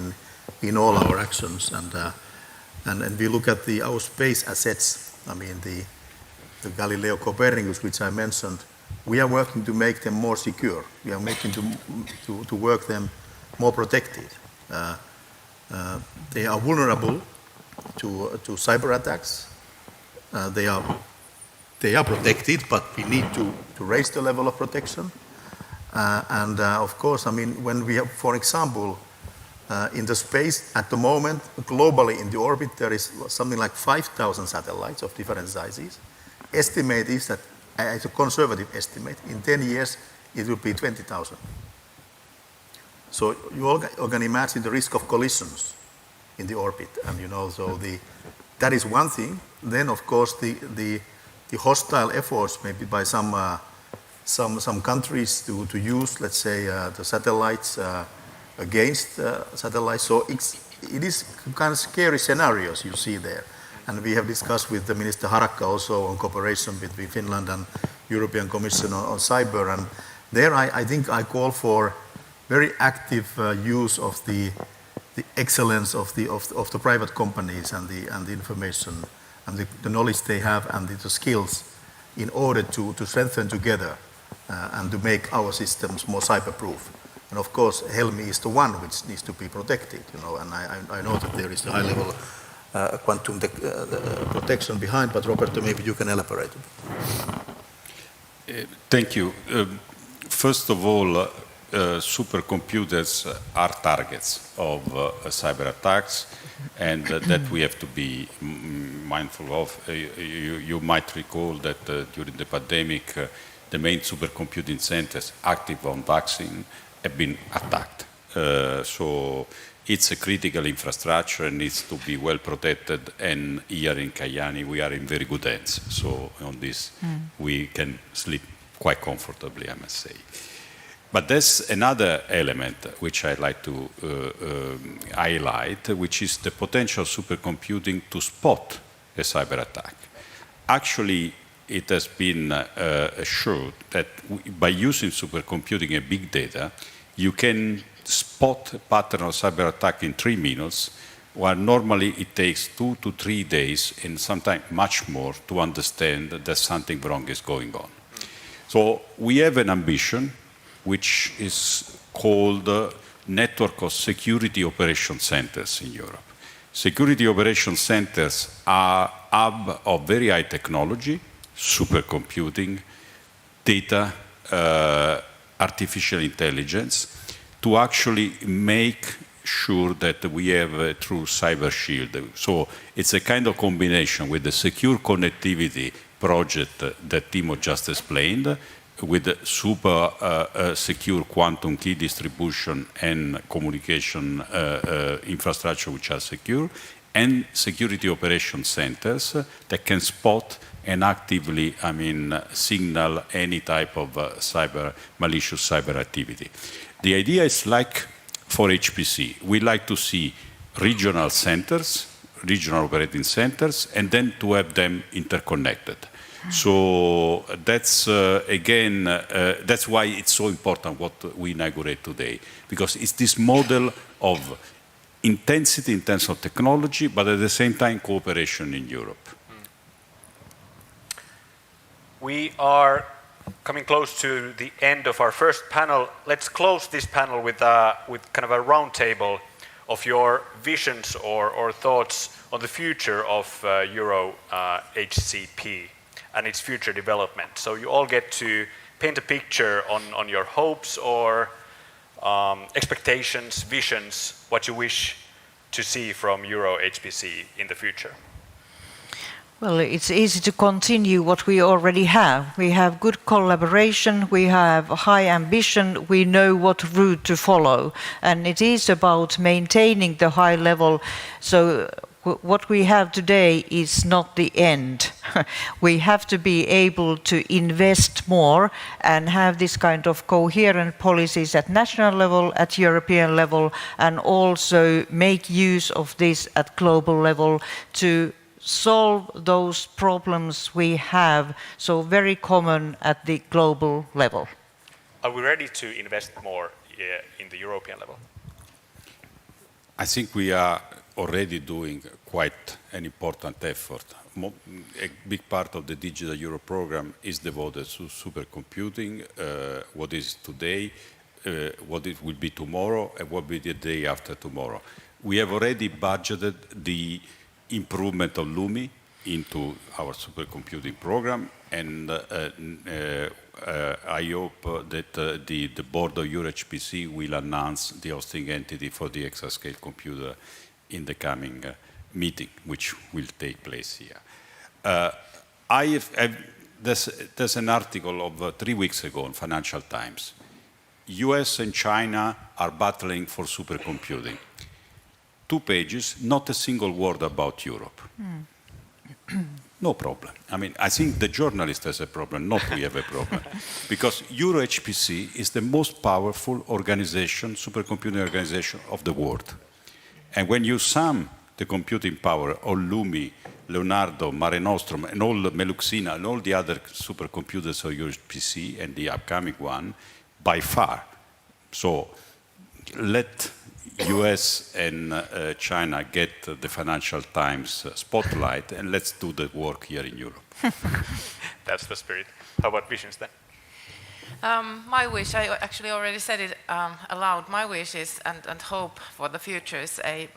in all our actions. And we look at our space assets. I mean, the Galileo Copernicus, which I mentioned, we are working to make them more secure. We are making to work them more protected. They are vulnerable to cyber attacks. They are protected, but we need to raise the level of protection. Of course, I mean, when we have, for example, in the space at the moment, globally in the orbit, there is something like 5,000 satellites of different sizes. Estimate is that, it's a conservative estimate, in 10 years it will be 20,000. So you all can imagine the risk of collisions in the orbit, and so that is one thing. Then of course the hostile efforts maybe by some countries to use, let's say, the satellites against satellites. So it is kind of scary scenarios you see there. And we have discussed with the Minister Harakka also on cooperation between Finland and European Commission on cyber. And there I think I call for very active use of the excellence of the private companies and the information and the knowledge they have and the skills in order to strengthen together and to make our systems more cyber-proof. And of course, Helmi is the one which needs to be protected, and I know that there is a high level quantum protection behind, but Roberto, maybe you can elaborate. Thank you. First of all, supercomputers are targets of cyber attacks, and that we have to be mindful of. You might recall that during the pandemic, the main supercomputing centers active on vaccine have been attacked. So it's a critical infrastructure and needs to be well protected, and here in Kajaani we are in very good hands. So on this we can sleep quite comfortably, I must say. But there's another element which I'd like to highlight, which is the potential of supercomputing to spot a cyber attack. Actually, it has been assured that by using supercomputing and big data, you can spot a pattern of cyber attack in 3 minutes, while normally it takes 2 to 3 days and sometimes much more to understand that something wrong is going on. So we have an ambition which is called Network of Security Operation Centers in Europe. Security Operation Centers are hub of very high technology, supercomputing, data, artificial intelligence, to actually make sure that we have a true cyber shield. So it's a kind of combination with the secure connectivity project that Timo just explained, with the super secure quantum key distribution and communication infrastructure which are secure, and security operation centers that can spot and actively, signal any type of malicious cyber activity. The idea is like for HPC. We like to see regional centers, regional operating centers, and then to have them interconnected. So that's, again, that's why it's so important what we inaugurate today, because it's this model of intensity in terms of technology, but at the same time cooperation in Europe. We are coming close to the end of our first panel. Let's close this panel with kind of a round table of your visions or thoughts on the future of Euro HCP and its future development. So you all get to paint a picture on your hopes or expectations, visions, what you wish to see from Euro HPC in the future. Well, it's easy to continue what we already have. We have good collaboration, we have high ambition, we know what route to follow. And it is about maintaining the high level. So what we have today is not the end. We have to be able to invest more and have this kind of coherent policies at national level, at European level, and also make use of this at global level to solve those problems we have, so very common at the global level. Are we ready to invest more in the European level? I think we are already doing quite an important effort. A big part of the Digital Euro program is devoted to supercomputing, what is today, what it will be tomorrow, and what will be the day after tomorrow. We have already budgeted the improvement of Lumi into our supercomputing program, and I hope that the board of EuroHPC will announce the hosting entity for the exascale computer in the coming meeting, which will take place here. There's an article of 3 weeks ago in Financial Times. US and China are battling for supercomputing. 2 pages, not a single word about Europe. No problem. I mean, I think the journalist has a problem, not we have a problem. Because EuroHPC is the most powerful organization, supercomputing organization of the world. And when you sum the computing power of Lumi, Leonardo, Mare Nostrum, and all the Meluxina, and all the other supercomputers of EuroHPC, and the upcoming one, by far. So let US and China get the Financial Times spotlight, and let's do the work here in Europe. That's the spirit. How about visions then? My wish, I actually already said it aloud, my wish is and hope for the future is a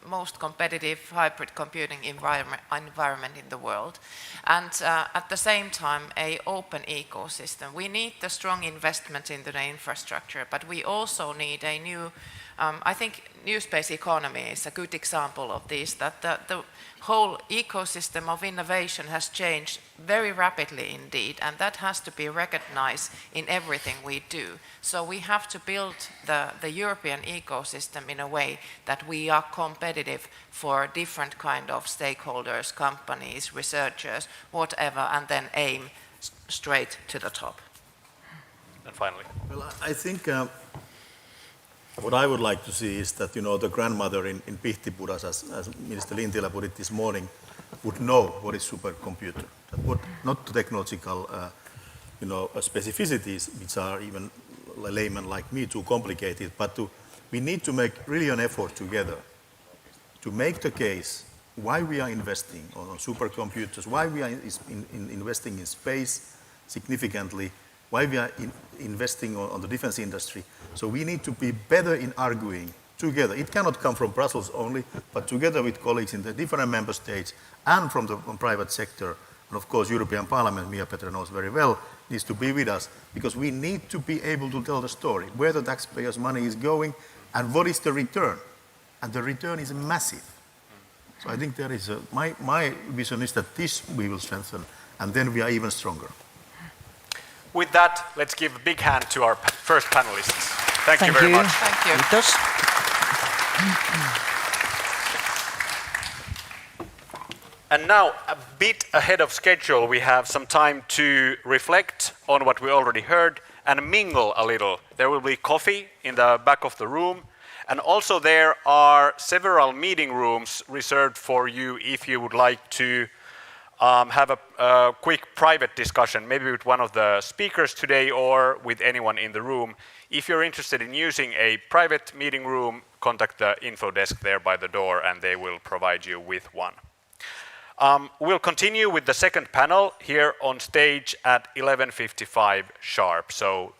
most competitive hybrid computing environment in the world. And at the same time, an open ecosystem. We need the strong investment into the infrastructure, but we also need a new, I think new space economy is a good example of this, that the whole ecosystem of innovation has changed very rapidly indeed, and that has to be recognized in everything we do. So we have to build the European ecosystem in a way that we are competitive for different kind of stakeholders, companies, researchers, whatever, and then aim straight to the top. And finally. Well, I think what I would like to see is that, the grandmother in Pihtipudas, as Minister Lintilä put it this morning, would know what is supercomputer. Not the technological, specificities, which are even a layman like me too complicated, but we need to make really an effort together to make the case why we are investing on supercomputers, why we are investing in space significantly, why we are investing on the defense industry. So we need to be better in arguing together. It cannot come from Brussels only, but together with colleagues in the different member states and from the private sector. And of course, European Parliament, Mia-Petra knows very well, needs to be with us, because we need to be able to tell the story, where the taxpayers' money is going and what is the return. And the return is massive. So I think there is my vision is that this we will strengthen, and then we are even stronger. With that, let's give a big hand to our first panelists. Thank you very much. Thank you. Kiitos. And now, a bit ahead of schedule, we have some time to reflect on what we already heard and mingle a little. There will be coffee in the back of the room, And also there are several meeting rooms reserved for you if you would like to have a quick private discussion, maybe with one of the speakers today or with anyone in the room. If you're interested in using a private meeting room, contact the info desk there by the door and they will provide you with one. We'll continue with the second panel here on stage at 11:55 sharp. So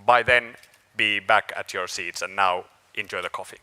by then, be back at your seats, and now enjoy the coffee.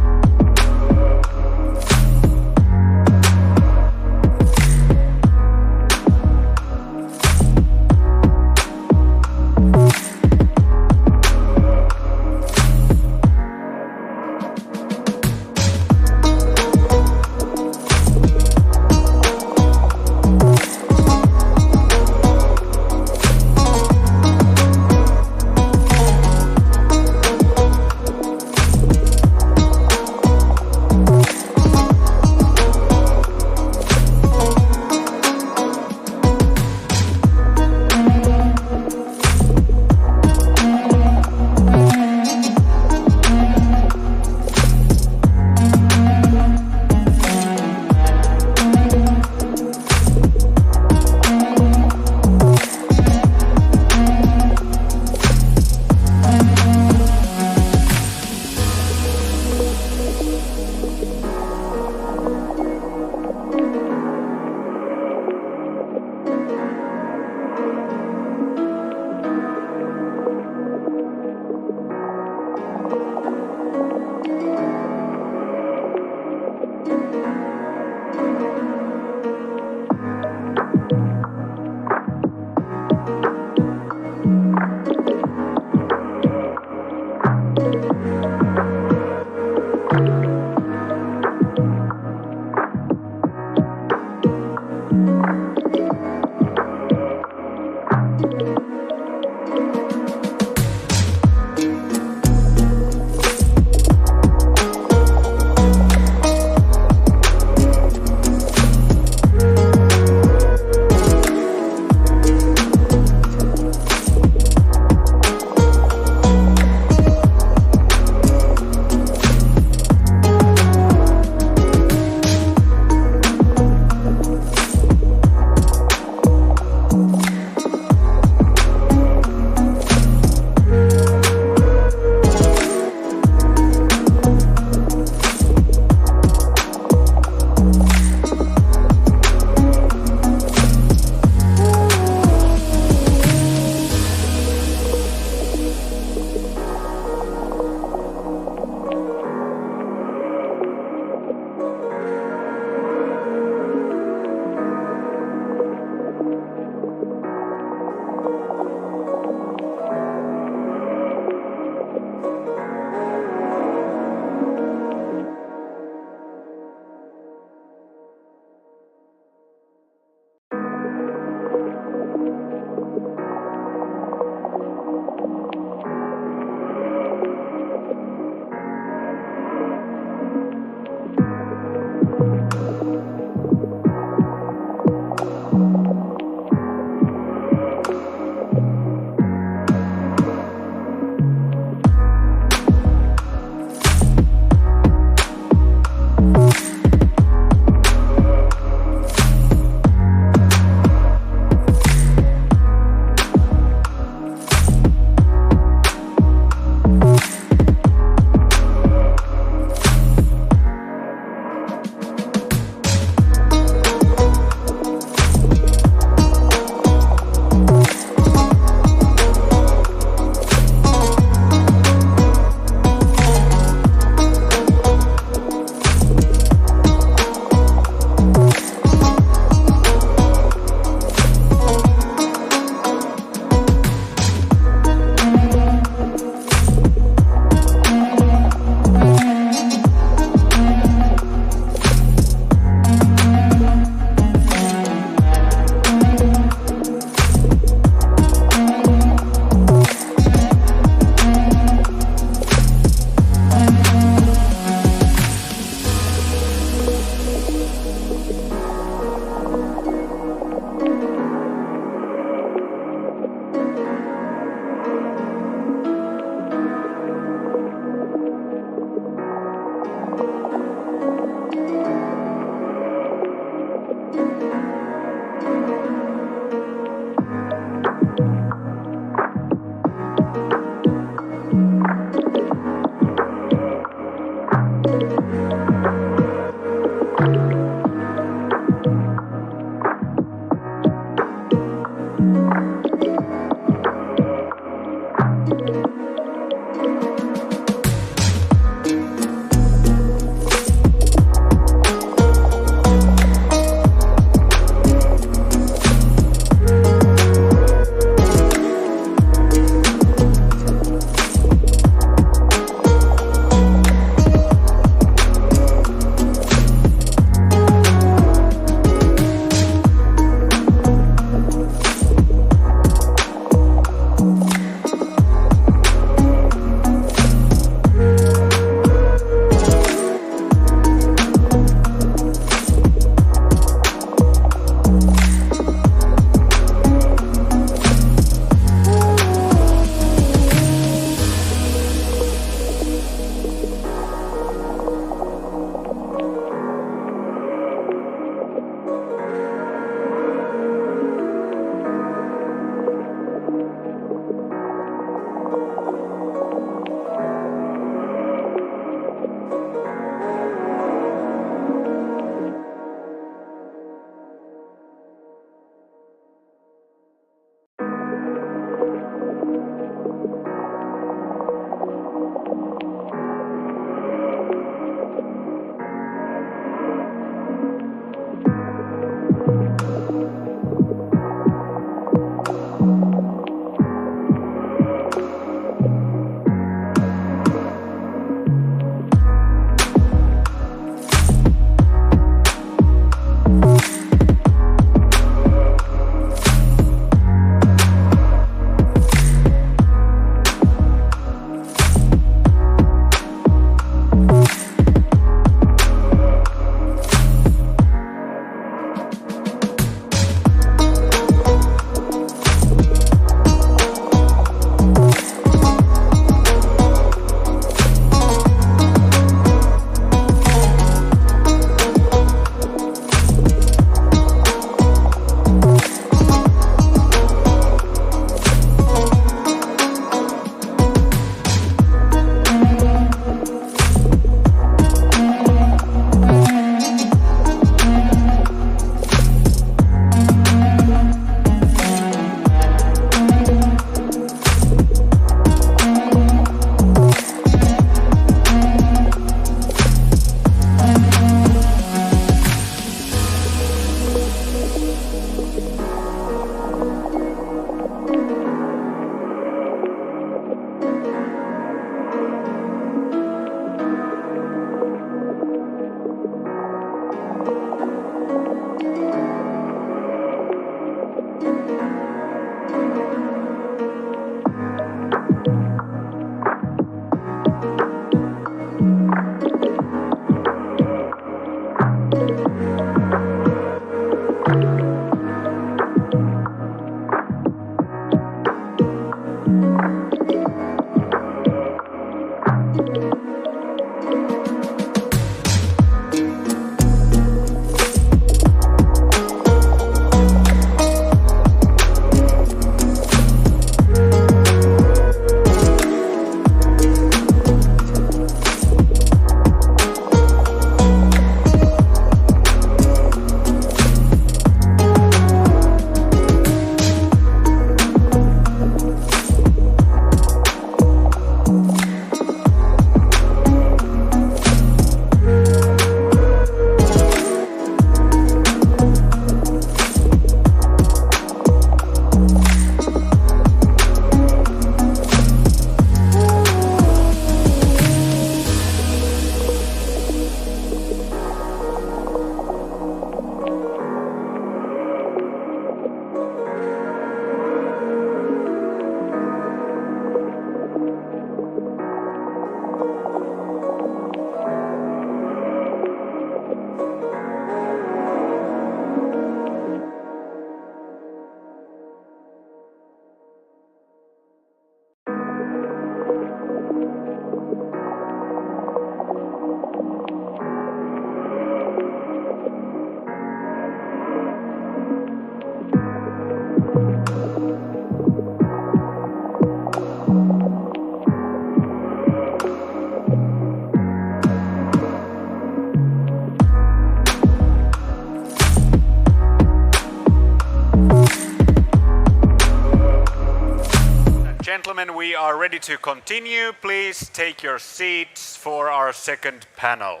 Gentlemen, we are ready to continue. Please take your seats for our second panel.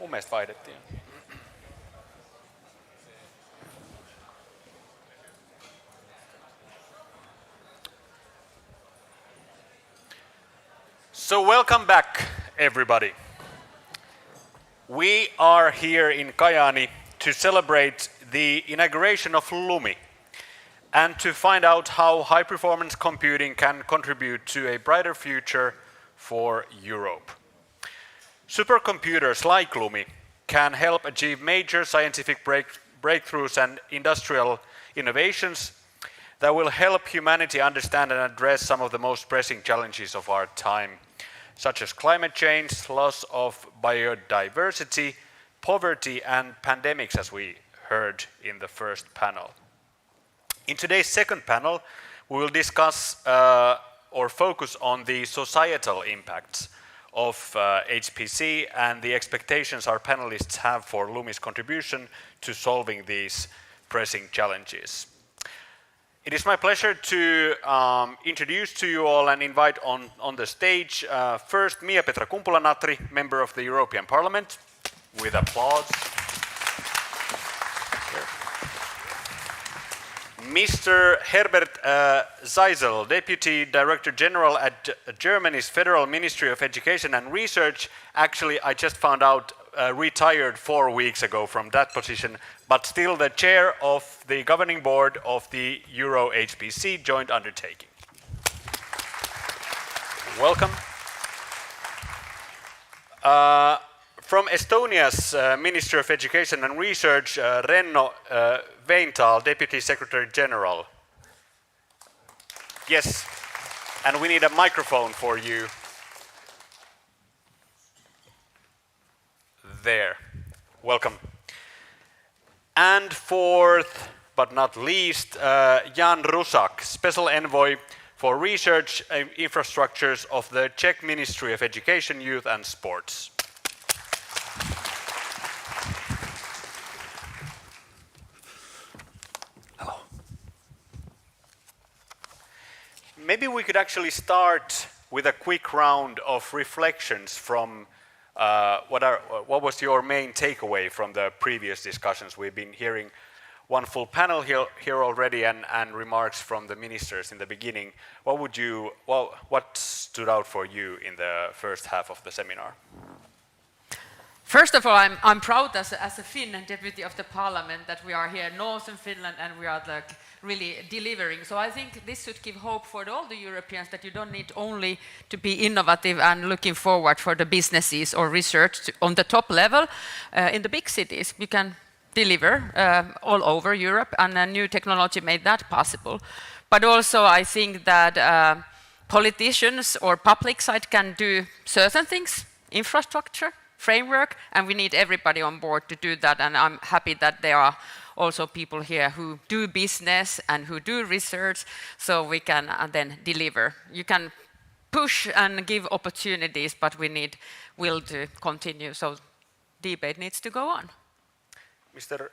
Mun mielestä vaihdettiin. So welcome back, everybody. We are here in Kajaani to celebrate the inauguration of Lumi and to find out how high-performance computing can contribute to a brighter future for Europe. Supercomputers like Lumi can help achieve major scientific breakthroughs and industrial innovations that will help humanity understand and address some of the most pressing challenges of our time, such as climate change, loss of biodiversity, poverty, and pandemics, as we heard in the first panel. In today's second panel, we will discuss or focus on the societal impacts of HPC and the expectations our panelists have for Lumi's contribution to solving these pressing challenges. It is my pleasure to introduce to you all and invite on the stage first Mia-Petra Kumpula-Natri, member of the European Parliament, with applause. Mr. Herbert Zeisel, Deputy Director General at Germany's Federal Ministry of Education and Research. Actually, I just found out retired 4 weeks ago from that position, but still the chair of the governing board of the Euro HPC joint undertaking. Welcome. From Estonia's Ministry of Education and Research, Renno Veintal, Deputy Secretary General. Yes, and we need a microphone for you. There. Welcome. And fourth, but not least, Jan Rusak, Special Envoy for Research Infrastructures of the Czech Ministry of Education, Youth and Sports. Hello. Maybe we could actually start with a quick round of reflections from what was your main takeaway from the previous discussions? We've been hearing one full panel here already and remarks from the ministers in the beginning. What stood out for you in the first half of the seminar? First of all, I'm proud as a Finn and deputy of the parliament that we are here in northern Finland and we are really delivering. So I think this should give hope for all the Europeans that you don't need only to be innovative and looking forward for the businesses or research on the top level. In the big cities, we can deliver all over Europe, and a new technology made that possible. But also I think that politicians or public side can do certain things, infrastructure, framework, and we need everybody on board to do that, and I'm happy that there are also people here who do business and who do research, so we can then deliver. You can push and give opportunities, but we need will to continue, so debate needs to go on. Mr.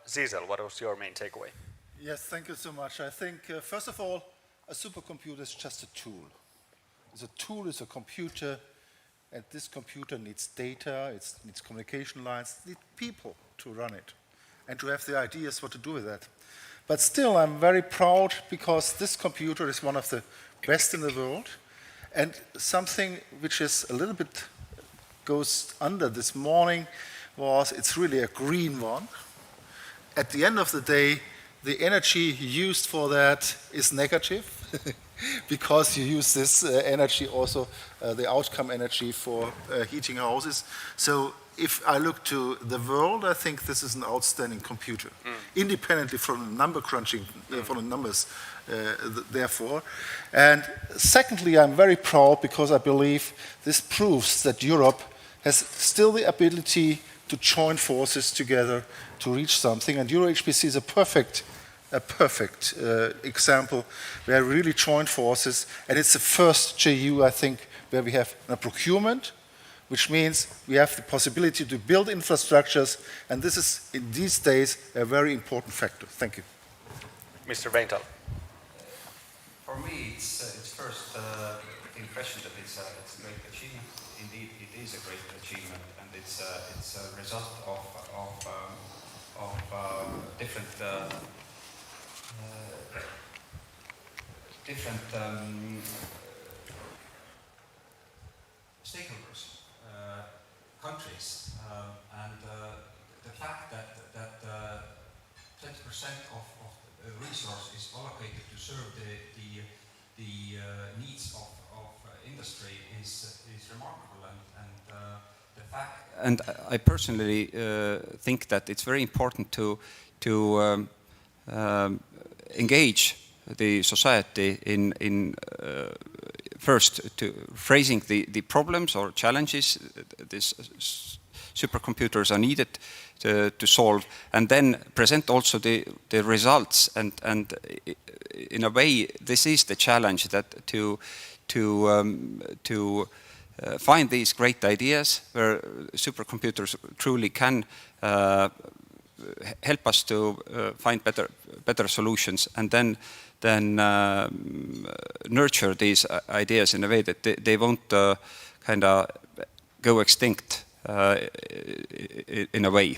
Ziesel, what was your main takeaway? Yes, thank you so much. I think, first of all, a supercomputer is just a tool. It's a tool, it's a computer, and this computer needs data, it needs communication lines, it needs people to run it and to have the ideas what to do with that. But still, I'm very proud because this computer is one of the best in the world, And something which is a little bit goes under this morning was it's really a green one. At the end of the day, the energy used for that is negative because you use this energy also, the outcome energy for heating houses. So if I look to the world, I think this is an outstanding computer, independently from the number crunching, from the numbers, therefore. And secondly, I'm very proud because I believe this proves that Europe has still the ability to join forces together to reach something. And EuroHPC is a perfect example where we really join forces. And it's the first JU, I think, where we have a procurement, which means we have the possibility to build infrastructures. And this is, in these days, a very important factor. Thank you. Mr. Weinthal. For me, it's first impression that it's a great achievement. Indeed, it is a great achievement, and it's a result of different stakeholders, countries, and the fact that 20% of the resource is allocated to serve the needs of industry is remarkable, and the fact. And I personally think that it's very important to engage the society in first to phrasing the problems or challenges these supercomputers are needed to solve, and then present also the results. And in a way, this is the challenge, that to find these great ideas where supercomputers truly can help us to find better solutions, and then nurture these ideas in a way that they won't kind of go extinct in a way.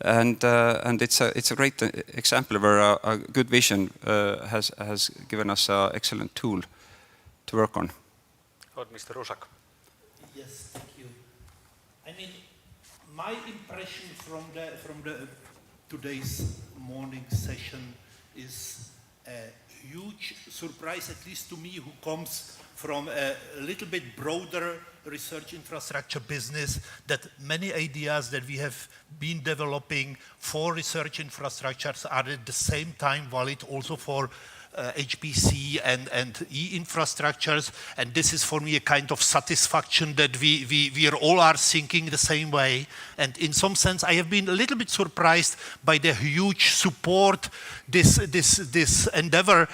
And it's a great example where a good vision has given us an excellent tool to work on. Mr. Rusak. Yes, thank you. I mean, my impression from the today's morning session is a huge surprise, at least to me, who comes from a little bit broader research infrastructure business, that many ideas that we have been developing for research infrastructures are at the same time valid also for HPC and e-infrastructures, and this is for me a kind of satisfaction that we all are thinking the same way. And in some sense, I have been a little bit surprised by the huge support this endeavor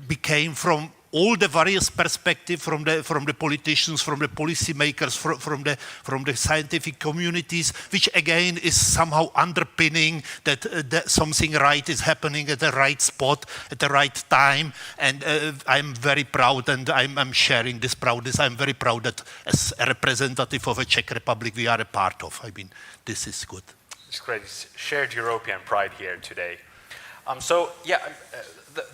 became from all the various perspectives, from the politicians, from the policymakers, from the scientific communities, which again is somehow underpinning that something right is happening at the right spot, at the right time. And I'm very proud, and I'm sharing this proudness. I'm very proud that as a representative of a Czech Republic we are a part of. I mean, this is good. It's great. It's shared European pride here today.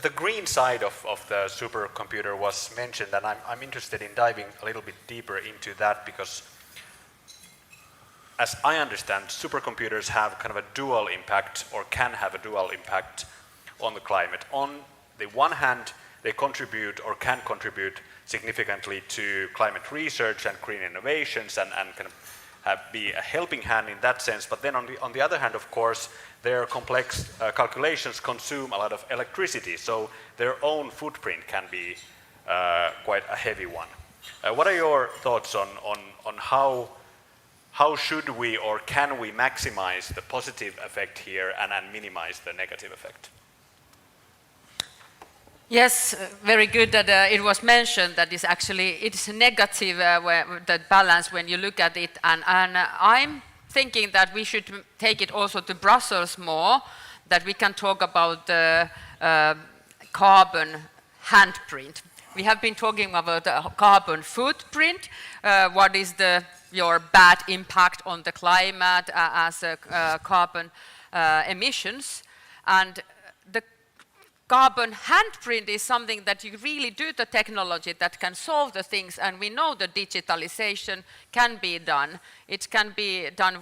The green side of the supercomputer was mentioned, and I'm interested in diving a little bit deeper into that, because as I understand, supercomputers have kind of a dual impact, or can have a dual impact on the climate. On the one hand, they contribute or can contribute significantly to climate research and green innovations, and kind of be a helping hand in that sense. But then on the other hand, of course, their complex calculations consume a lot of electricity, so their own footprint can be quite a heavy one. What are your thoughts on how should we or can we maximize the positive effect here and minimize the negative effect? Yes, very good that it was mentioned that it's negative that balance when you look at it, and I'm thinking that we should take it also to Brussels more, that we can talk about the carbon handprint. We have been talking about the carbon footprint, what is your bad impact on the climate as carbon emissions, and carbon handprint is something that you really do the technology that can solve the things, and we know the digitalization can be done. It can be done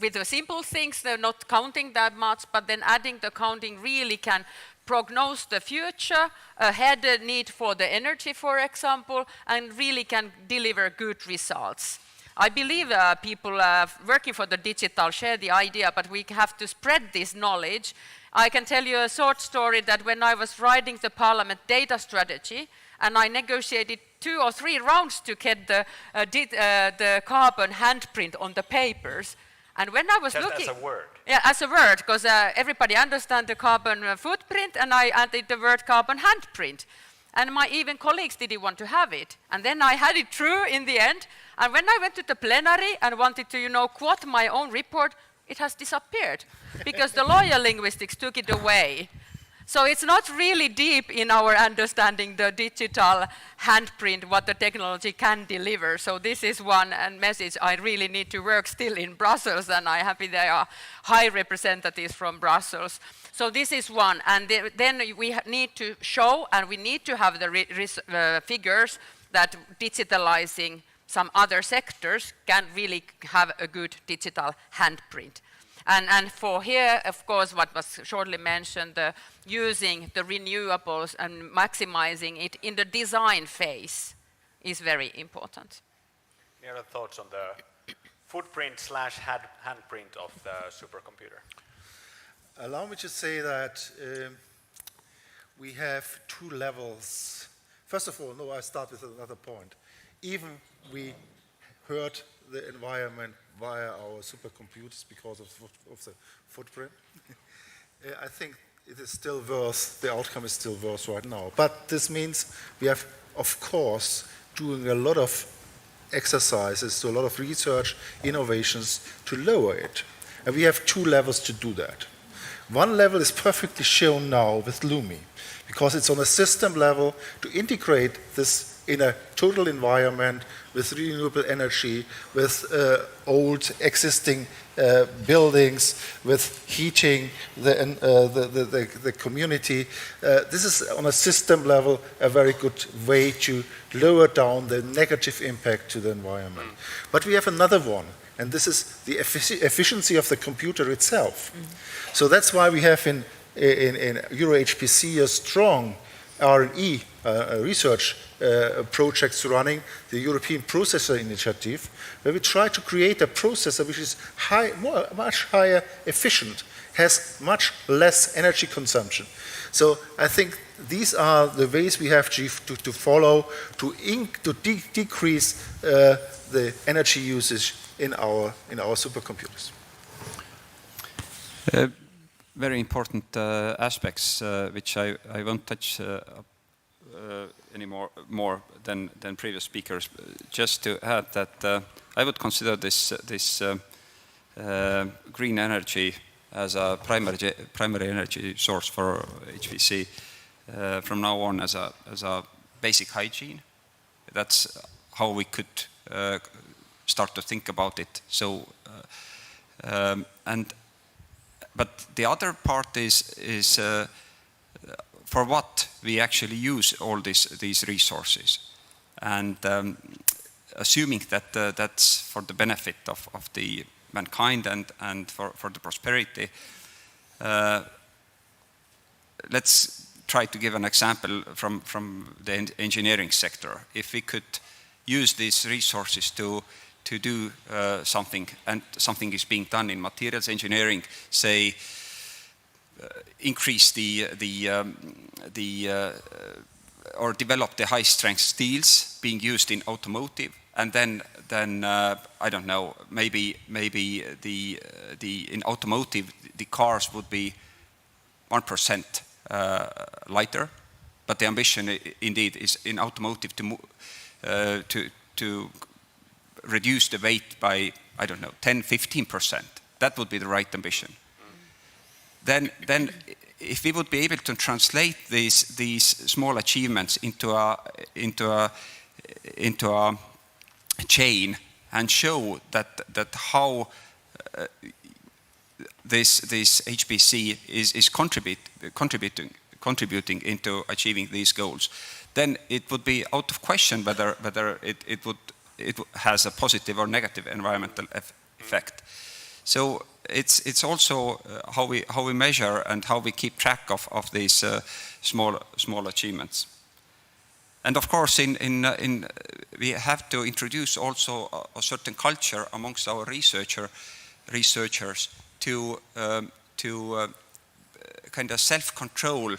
with the simple things, they're not counting that much, but then adding the counting really can prognose the future, ahead the need for the energy, for example, and really can deliver good results. I believe people working for the digital share the idea, but we have to spread this knowledge. I can tell you a short story that when I was writing the Parliament data strategy, and I negotiated 2 or 3 rounds to get the carbon handprint on the papers. And when I was looking... Just as a word? Yeah, as a word, because everybody understands the carbon footprint, and I added the word carbon handprint. And my even colleagues didn't want to have it. And then I had it through in the end. And when I went to the plenary and wanted to, quote my own report, it has disappeared because the lawyer linguistics took it away. So it's not really deep in our understanding the digital handprint, what the technology can deliver. So this is one message I really need to work still in Brussels, and I'm happy there are high representatives from Brussels. So this is one, and then we need to show, and we need to have the figures that digitalizing some other sectors can really have a good digital handprint. And for here, of course, what was shortly mentioned, using the renewables and maximizing it in the design phase is very important. Any other thoughts on the footprint / handprint of the supercomputer? Allow me to say that we have 2 levels. First of all, no, I start with another point. Even we hurt the environment via our supercomputers because of the footprint. I think it is still worse, the outcome is still worse right now. But this means we have, of course, doing a lot of exercises, a lot of research, innovations to lower it. And we have 2 levels to do that. One level is perfectly shown now with Lumi, because it's on a system level to integrate this in a total environment with renewable energy, with old existing buildings, with heating the community. This is on a system level a very good way to lower down the negative impact to the environment. But we have another one, and this is the efficiency of the computer itself. So that's why we have in EuroHPC a strong R&E research projects running, the European Processor Initiative, where we try to create a processor which is much higher efficient, has much less energy consumption. So I think these are the ways we have to follow to decrease the energy usage in our supercomputers. Very important aspects which I won't touch any more than previous speakers. Just to add that I would consider this green energy as a primary energy source for HPC from now on as a basic hygiene. That's how we could start to think about it. So but the other part is for what we actually use all these resources, and assuming that that's for the benefit of the mankind and for the prosperity. Let's try to give an example from the engineering sector. If we could use these resources to do something, and something is being done in materials engineering, say increase or develop the high strength steels being used in automotive, and then I don't know, maybe in automotive the cars would be 1% lighter, but the ambition indeed is in automotive to reduce the weight by, I don't know, 10-15%. That would be the right ambition. Then if we would be able to translate these small achievements into a chain and show that how this HPC is contributing contributing into achieving these goals, then it would be out of question whether it has a positive or negative environmental effect. So it's also how we measure and how we keep track of these small achievements. And of course, we have to introduce also a certain culture amongst our researchers to kind of self-control,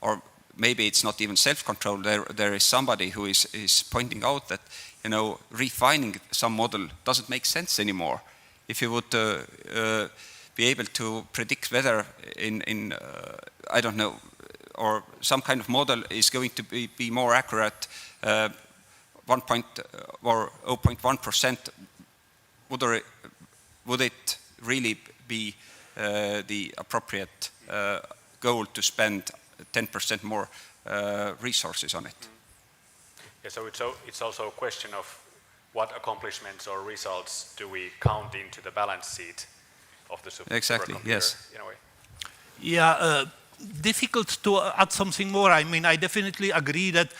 or maybe it's not even self-control. There is somebody who is pointing out that, you know, refining some model doesn't make sense anymore. If you would be able to predict whether I don't know, or some kind of model is going to be more accurate, 0.1%, would it really be the appropriate goal to spend 10% more resources on it? Yeah, so it's also a question of what accomplishments or results do we count into the balance sheet of the supercomputer, yes. in a way. Yeah, difficult to add something more. I mean, I definitely agree that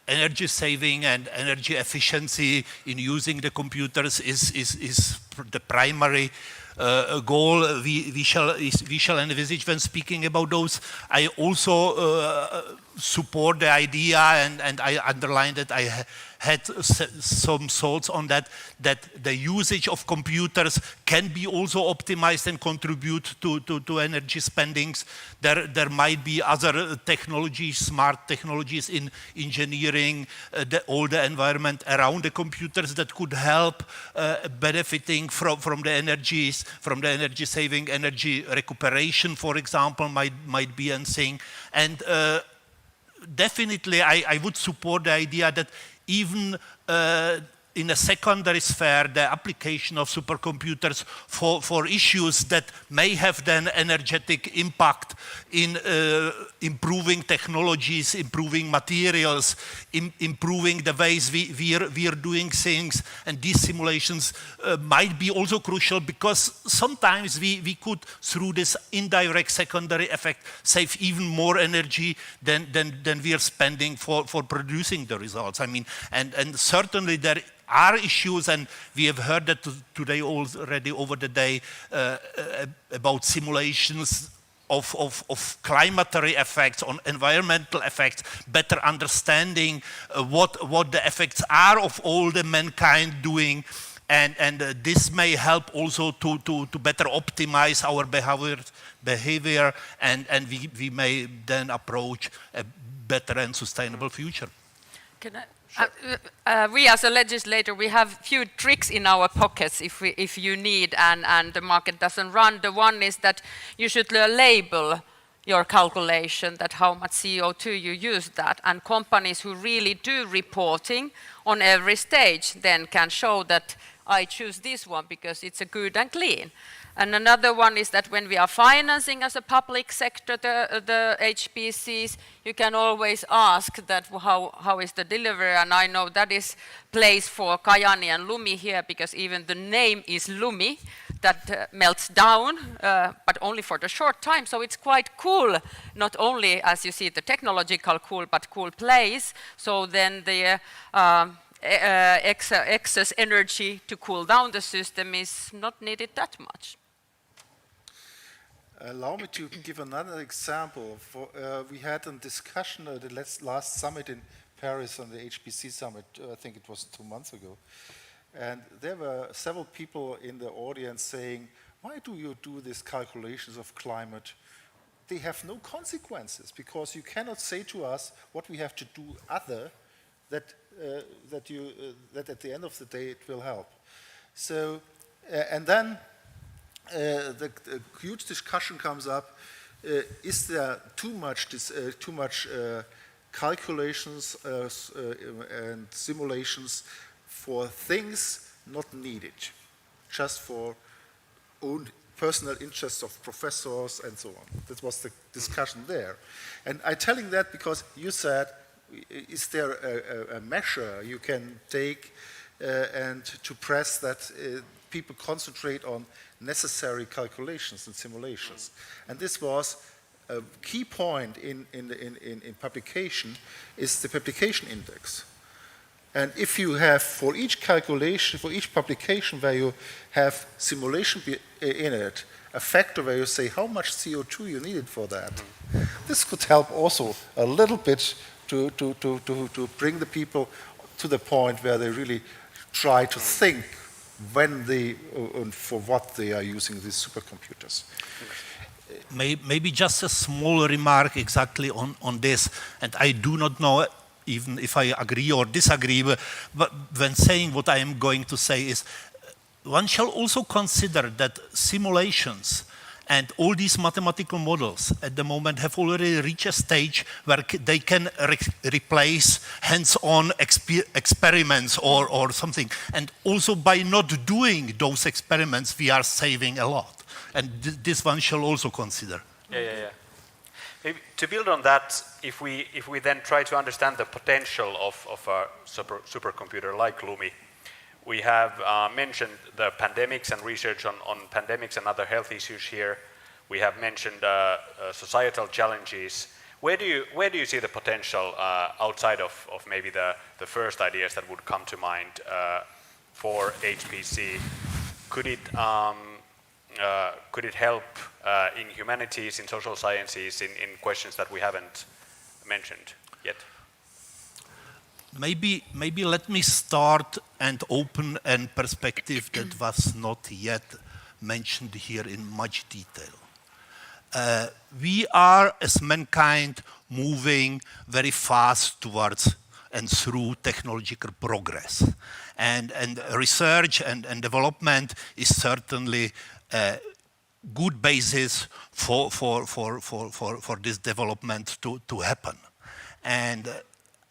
energy saving and energy efficiency in using the computers is the primary goal we shall envisage when speaking about those. I also support the idea, and I underlined that I had some thoughts on that the usage of computers can be also optimized and contribute to energy spendings. There might be other technologies, smart technologies in engineering, all the environment around the computers that could help benefiting from the energies, from the energy saving, energy recuperation, for example, might be a thing. And definitely I would support the idea that even in a secondary sphere, the application of supercomputers for issues that may have then energetic impact in improving technologies, improving materials, improving the ways we are doing things, and these simulations might be also crucial, because sometimes we could, through this indirect secondary effect, save even more energy than we are spending for producing the results. I mean, and certainly there are issues, and we have heard that today already over the day about simulations of climatary effects, on environmental effects, better understanding what the effects are of all the mankind doing, and this may help also to better optimize our behavior, and we may then approach a better and sustainable future. Can I? We as a legislator, we have few tricks in our pockets if you need and the market doesn't run. The one is that you should label your calculation, that how much CO2 you use that, and companies who really do reporting on every stage then can show that I choose this one because it's a good and clean. And another one is that when we are financing as a public sector the HPCs, you can always ask that how is the delivery, and I know that is place for Kajaani and Lumi here, because even the name is Lumi, that melts down, but only for the short time. So it's quite cool, not only as you see the technological cool, but cool place. So then the excess energy to cool down the system is not needed that much. Allow me to give another example. We had a discussion at the last summit in Paris, on the HPC summit, I think it was 2 months ago. And there were several people in the audience saying, why do you do these calculations of climate? They have no consequences, because you cannot say to us what we have to do other that at the end of the day it will help. So, and then the huge discussion comes up, is there too much calculations and simulations for things not needed, just for own personal interests of professors and so on. That was the discussion there. And I'm telling that because you said, is there a measure you can take and to press that people concentrate on necessary calculations and simulations? And this was a key point in publication is the publication index. And if you have for each calculation, for each publication where you have simulation in it, a factor where you say how much CO2 you needed for that, this could help also a little bit to bring the people to the point where they really try to think when they, for what they are using these supercomputers. Maybe just a small remark exactly on this, and I do not know even if I agree or disagree, but when saying what I am going to say is, one shall also consider that simulations and all these mathematical models at the moment have already reached a stage where they can replace hands-on experiments or something. And also by not doing those experiments, we are saving a lot. And this one shall also consider. Yeah. Maybe to build on that, if we then try to understand the potential of a supercomputer like Lumi, we have mentioned the pandemics and research on pandemics and other health issues here. We have mentioned societal challenges. Where do you see the potential outside of maybe the first ideas that would come to mind for HPC? Could it help in humanities, in social sciences, in questions that we haven't mentioned yet? Maybe let me start and open a perspective that was not yet mentioned here in much detail. We are, as mankind, moving very fast towards and through technological progress. And research and development is certainly a good basis for this development to happen. And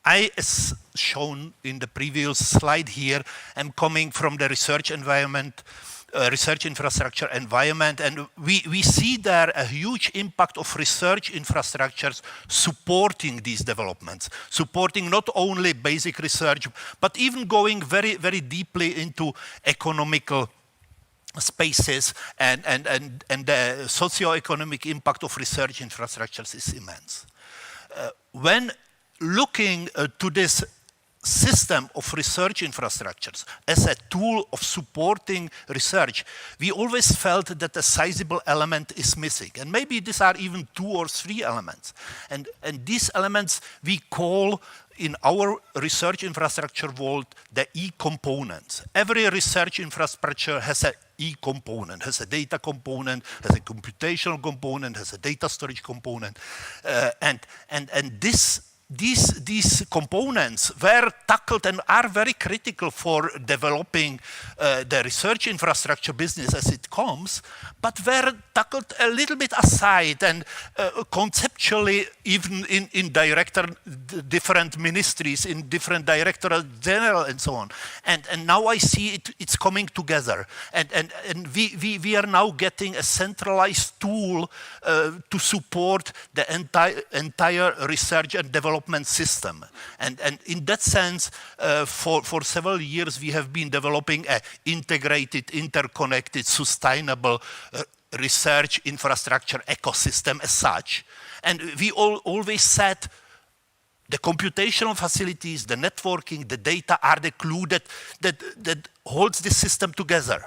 I, as shown in the previous slide here, am coming from the research environment, research infrastructure environment, and we see there a huge impact of research infrastructures supporting these developments, supporting not only basic research, but even going very, very deeply into economical spaces, and the socio-economic impact of research infrastructures is immense. When looking to this system of research infrastructures as a tool of supporting research, we always felt that a sizable element is missing. And maybe these are even 2 or 3 elements. And these elements we call in our research infrastructure world the E-components. Every research infrastructure has an E-component, has a data component, has a computational component, has a data storage component. And these components were tackled and are very critical for developing the research infrastructure business as it comes, but were tackled a little bit aside and conceptually even in different ministries, in different directorates general and so on. And now I see it's coming together. And we are now getting a centralized tool to support the entire research and development system. And in that sense, for several years, we have been developing an integrated, interconnected, sustainable research infrastructure ecosystem as such. And we always said the computational facilities, the networking, the data are the glue that holds the system together.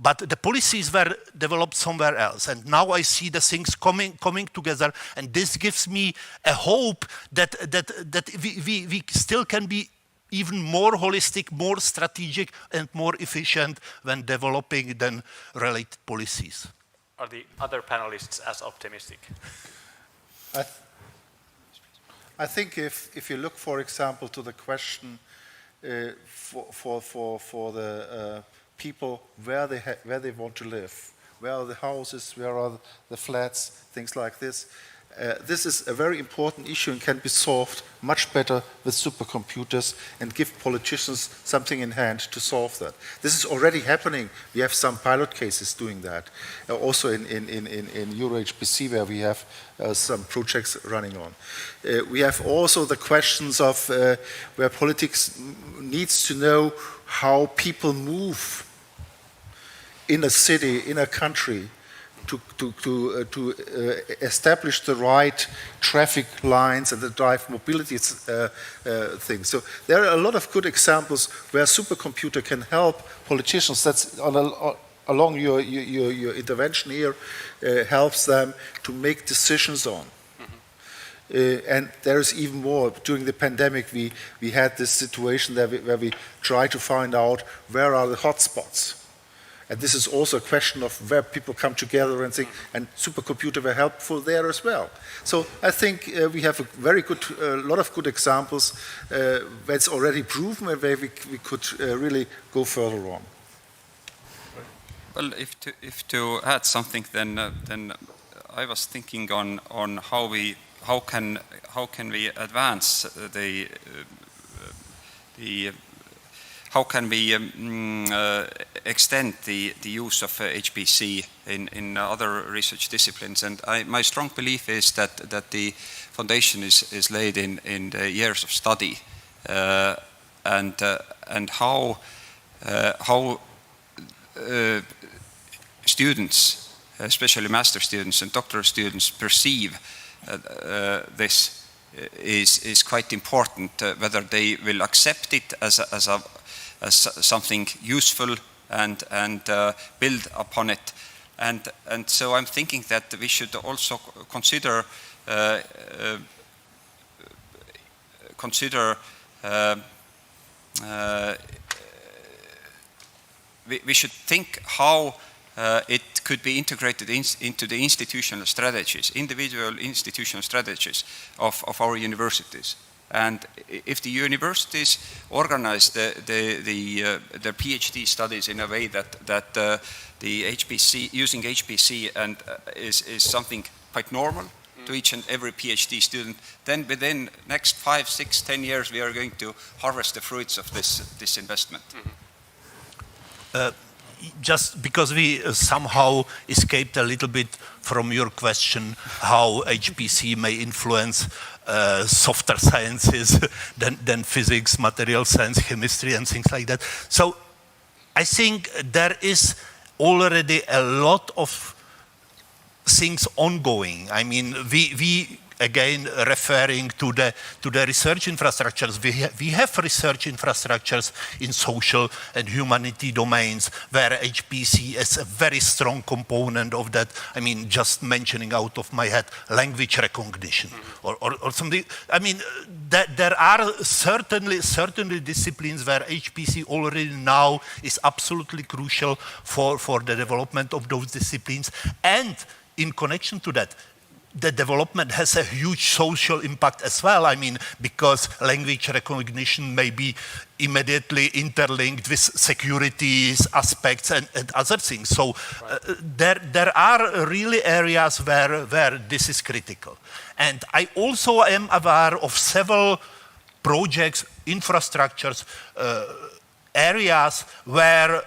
But the policies were developed somewhere else. And now I see the things coming together. And this gives me a hope that we still can be even more holistic, more strategic, and more efficient when developing then related policies. Are the other panelists as optimistic? I think if you look, for example, to the question for the people where they want to live, where are the houses, where are the flats, things like this. This is a very important issue and can be solved much better with supercomputers and give politicians something in hand to solve that. This is already happening. We have some pilot cases doing that. Also in EuroHPC, where we have some projects running on. We have also the questions of where politics needs to know how people move in a city, in a country, to establish the right traffic lines and the drive mobility thing. So there are a lot of good examples where supercomputer can help politicians. That's along your intervention here, helps them to make decisions on. And there is even more. During the pandemic, we had this situation where we try to find out where are the hotspots. And this is also a question of where people come together and think, and supercomputer were helpful there as well. So I think we have a very good, lot of good examples where it's already proven and where we could really go further on. Well, if to add something, then I was thinking on how can we advance how can we extend the use of HPC in other research disciplines? And my strong belief is that the foundation is laid in the years of study, and how students, especially master students and doctoral students, perceive this is quite important. Whether they will accept it as something useful and build upon it, and so I'm thinking that we should also consider we should think how it could be integrated into the institutional strategies, individual institutional strategies of our universities. And if the universities organize their PhD studies in a way that the HPC, using HPC and is something quite normal to each and every PhD student, then within next 5, 6, 10 years we are going to harvest the fruits of this investment. Just because we somehow escaped a little bit from your question how HPC may influence softer sciences than physics, material science, chemistry, and things like that. So I think there is already a lot of things ongoing. I mean, we again referring to the research infrastructures. We have research infrastructures in social and humanity domains where HPC is a very strong component of that. I mean, just mentioning out of my head, language recognition or something. I mean, there are certainly disciplines where HPC already now is absolutely crucial for the development of those disciplines. And in connection to that, the development has a huge social impact as well. I mean, because language recognition may be immediately interlinked with security aspects and other things. So there are really areas where this is critical. And I also am aware of several projects, infrastructures, areas where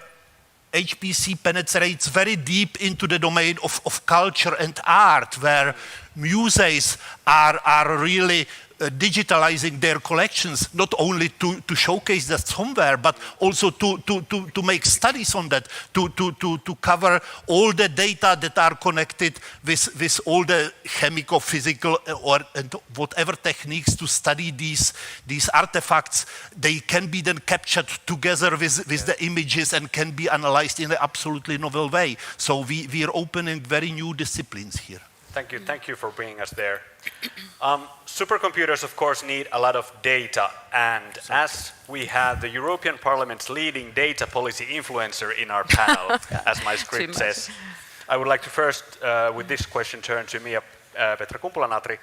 HPC penetrates very deep into the domain of culture and art, where museums are really digitalizing their collections, not only to showcase that somewhere, but also to make studies on that, to cover all the data that are connected with all the chemical, physical, and whatever techniques to study these artifacts. They can be then captured together with the images and can be analyzed in an absolutely novel way. So we are opening very new disciplines here. Thank you for bringing us there. Supercomputers, of course, need a lot of data, and as we have the European Parliament's leading data policy influencer in our panel, as my script says, I would like to first, with this question, turn to Mia Petra Kumpula-Natri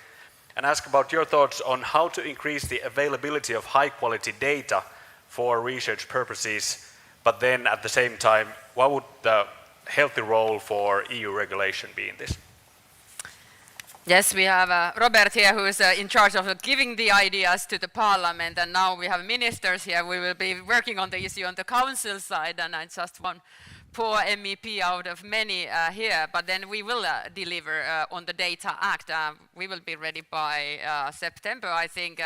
and ask about your thoughts on how to increase the availability of high-quality data for research purposes, but then at the same time, what would the healthy role for EU regulation be in this? Yes, we have Robert here, who is in charge of giving the ideas to the Parliament, and now we have ministers here. We will be working on the issue on the Council side, and I'm just one poor MEP out of many here, but then we will deliver on the Data Act. We will be ready by September, I think.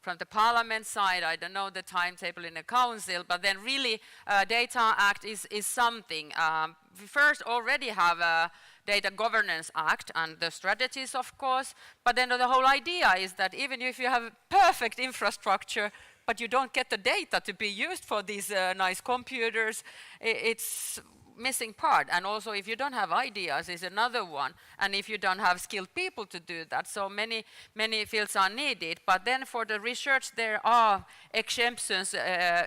From the Parliament side, I don't know the timetable in the Council, but then really Data Act is something. We first already have Data Governance Act and the strategies, of course. But then the whole idea is that even if you have perfect infrastructure, but you don't get the data to be used for these nice computers, it's missing part. And also if you don't have ideas is another one, and if you don't have skilled people to do that, so many fields are needed. But then for the research there are exemptions,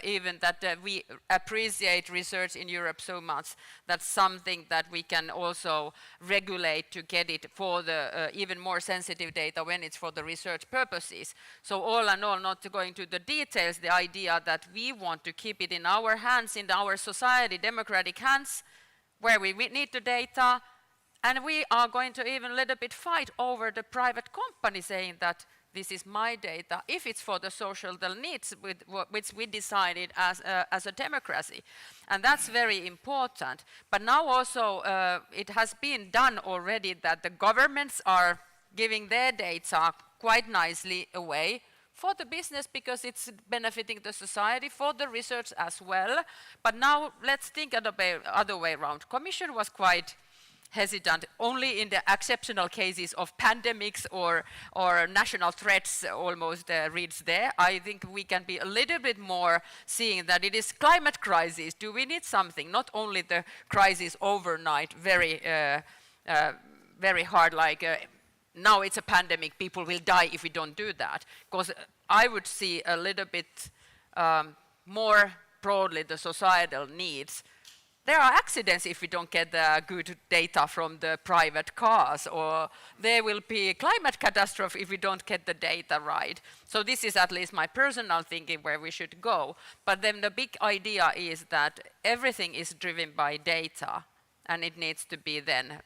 even that we appreciate research in Europe so much. That's something that we can also regulate to get it for the even more sensitive data when it's for the research purposes. So all in all, not to go into the details, the idea that we want to keep it in our hands, in our society, democratic hands, where we need the data, and we are going to even a little bit fight over the private company saying that this is my data, if it's for the social needs which we decided as a democracy. And that's very important. But now also it has been done already that the governments are giving their data quite nicely away for the business because it's benefiting the society, for the research as well. But now let's think of the other way around. Commission was quite hesitant only in the exceptional cases of pandemics or national threats almost reads there. I think we can be a little bit more seeing that it is climate crisis. Do we need something? Not only the crisis overnight, very hard, like now it's a pandemic, people will die if we don't do that. Because I would see a little bit more broadly the societal needs. There are accidents if we don't get the good data from the private cars, or there will be a climate catastrophe if we don't get the data right. So this is at least my personal thinking where we should go. But then the big idea is that everything is driven by data, and it needs to be then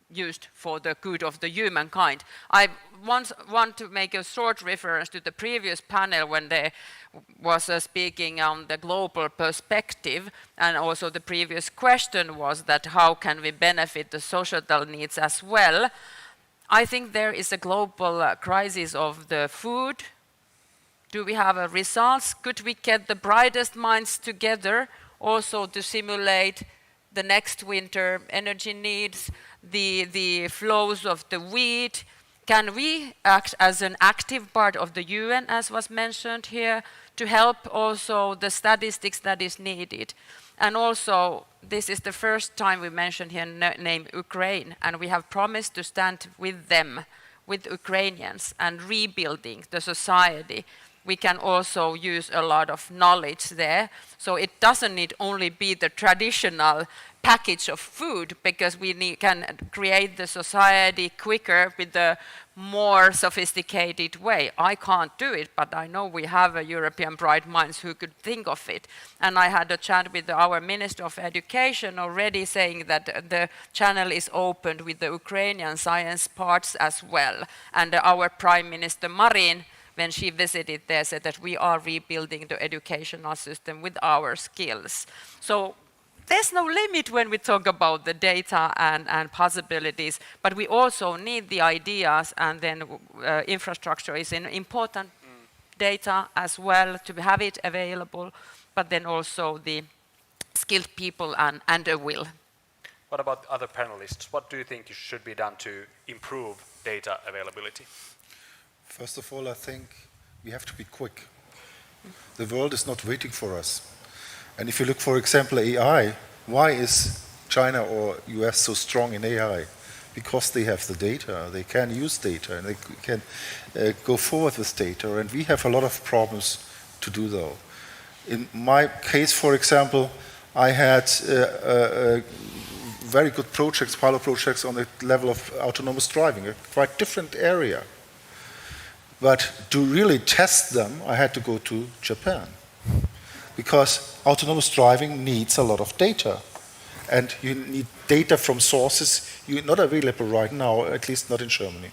used for the good of the humankind. I want to make a short reference to the previous panel when there was speaking on the global perspective, and also the previous question was that how can we benefit the societal needs as well. I think there is a global crisis of the food. Do we have results? Could we get the brightest minds together also to simulate the next winter energy needs, the flows of the wheat? Can we act as an active part of the UN, as was mentioned here, to help also the statistics that is needed? And also, this is the first time we mentioned here name Ukraine, and we have promised to stand with them, with Ukrainians, and rebuilding the society. We can also use a lot of knowledge there. So it doesn't need only be the traditional package of food, because we can create the society quicker with a more sophisticated way. I can't do it, but I know we have a European bright minds who could think of it. And I had a chat with our Minister of Education already saying that the channel is opened with the Ukrainian science parts as well. And our Prime Minister Marin, when she visited there, said that we are rebuilding the educational system with our skills. So there's no limit when we talk about the data and possibilities, but we also need the ideas, and then infrastructure is an important data as well to have it available, but then also the skilled people and a will. What about other panelists? What do you think should be done to improve data availability? First of all, I think we have to be quick. The world is not waiting for us. And if you look, for example, AI, why is China or US so strong in AI? Because they have the data, they can use data, and they can go forward with data. And we have a lot of problems to do, though. In my case, for example, I had very good projects, pilot projects on the level of autonomous driving, a quite different area. But to really test them, I had to go to Japan, because autonomous driving needs a lot of data. And you need data from sources you're not available right now, at least not in Germany.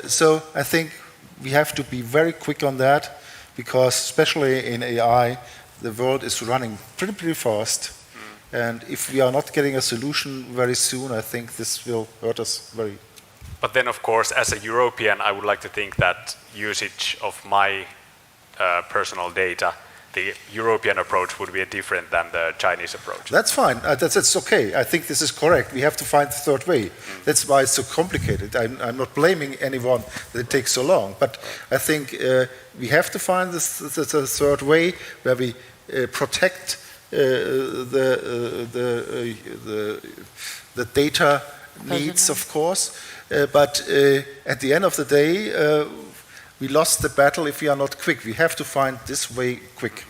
So I think we have to be very quick on that, because especially in AI, the world is running pretty fast. And if we are not getting a solution very soon, I think this will hurt us very. But then, of course, as a European, I would like to think that usage of my personal data the European approach would be different than the Chinese approach. That's fine. That's okay. I think this is correct. We have to find the third way. That's why it's so complicated. I'm not blaming anyone that it takes so long, but I think we have to find the third way where we protect the data needs, of course, but at the end of the day, we lost the battle if we are not quick. We have to find this way quick.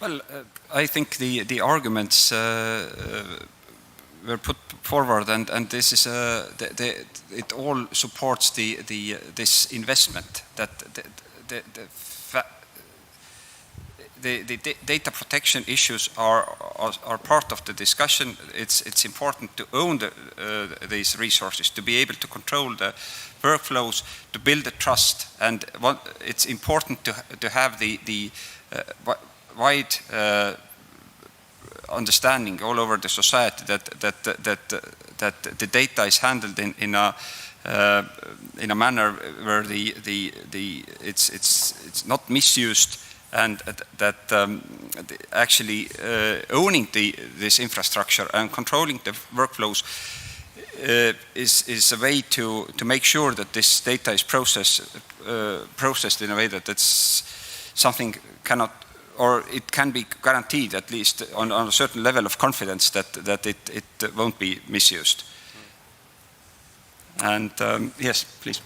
Well, I think the arguments were put forward, and this is it all supports this investment that the data protection issues are part of the discussion. It's important to own these resources, to be able to control the workflows, to build the trust, and it's important to have the wide understanding all over the society that the data is handled in a manner where it's not misused, and that actually owning this infrastructure and controlling the workflows is a way to make sure that this data is processed in a way that it's something cannot, or it can be guaranteed at least on a certain level of confidence that it won't be misused. And yes, please.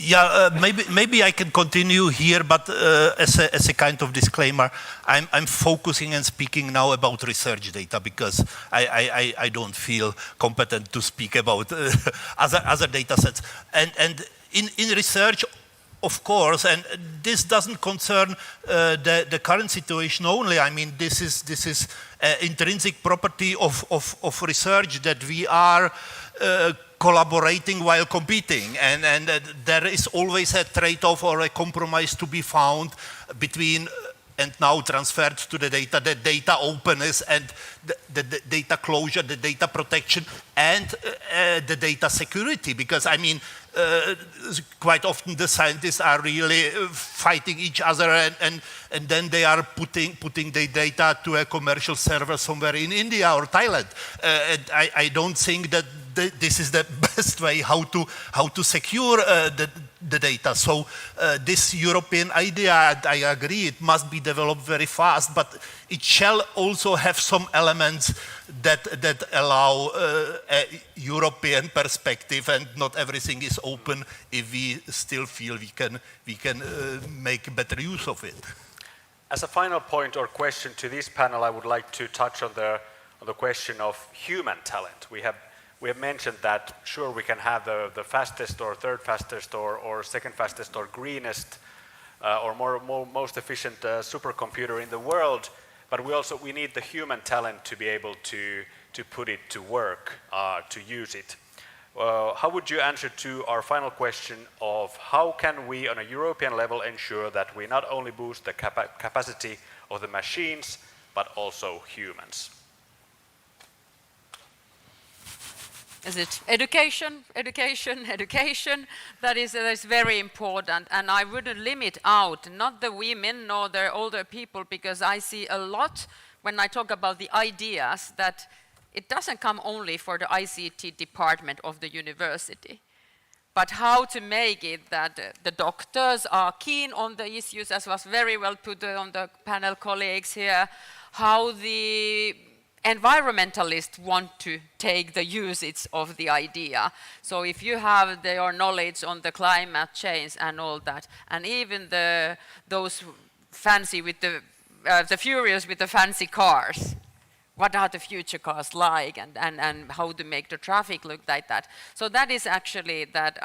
Yeah, maybe I can continue here, but as a kind of disclaimer, I'm focusing and speaking now about research data because I don't feel competent to speak about other data sets. And in research, of course, and this doesn't concern the current situation only. I mean, this is intrinsic property of research that we are collaborating while competing, and there is always a trade-off or a compromise to be found between, and now transferred to the data openness and the data closure, the data protection, and the data security. Because I mean, quite often the scientists are really fighting each other, and then they are putting the data to a commercial server somewhere in India or Thailand. And I don't think that this is the best way how to secure the data. So this European idea, I agree, it must be developed very fast, but it shall also have some elements that allow a European perspective, and not everything is open if we still feel we can make better use of it. As a final point or question to this panel, I would like to touch on the question of human talent. We have mentioned that, sure, we can have the fastest or third fastest or second fastest or greenest or most efficient supercomputer in the world, but we need the human talent to be able to put it to work, to use it. How would you answer to our final question of how can we on a European level ensure that we not only boost the capacity of the machines, but also humans? Is it education? That is very important, and I wouldn't limit out not the women nor the older people, because I see a lot when I talk about the ideas that it doesn't come only for the ICT department of the university, but how to make it that the doctors are keen on the issues, as was very well put on the panel colleagues here, how the environmentalists want to take the usage of the idea. So if you have your knowledge on the climate change and all that, and even those fancy with the furious with the fancy cars, what are the future cars like, and how to make the traffic look like that. So that is actually that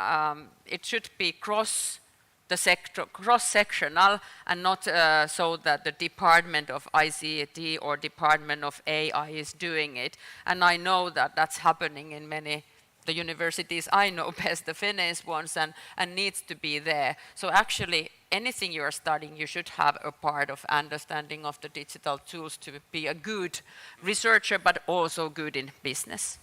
it should be cross-sectional, and not so that the Department of ICT or Department of AI is doing it. And I know that that's happening in many the universities I know best, the Finnish ones, and needs to be there. So actually, anything you are studying, you should have a part of understanding of the digital tools to be a good researcher, but also good in business.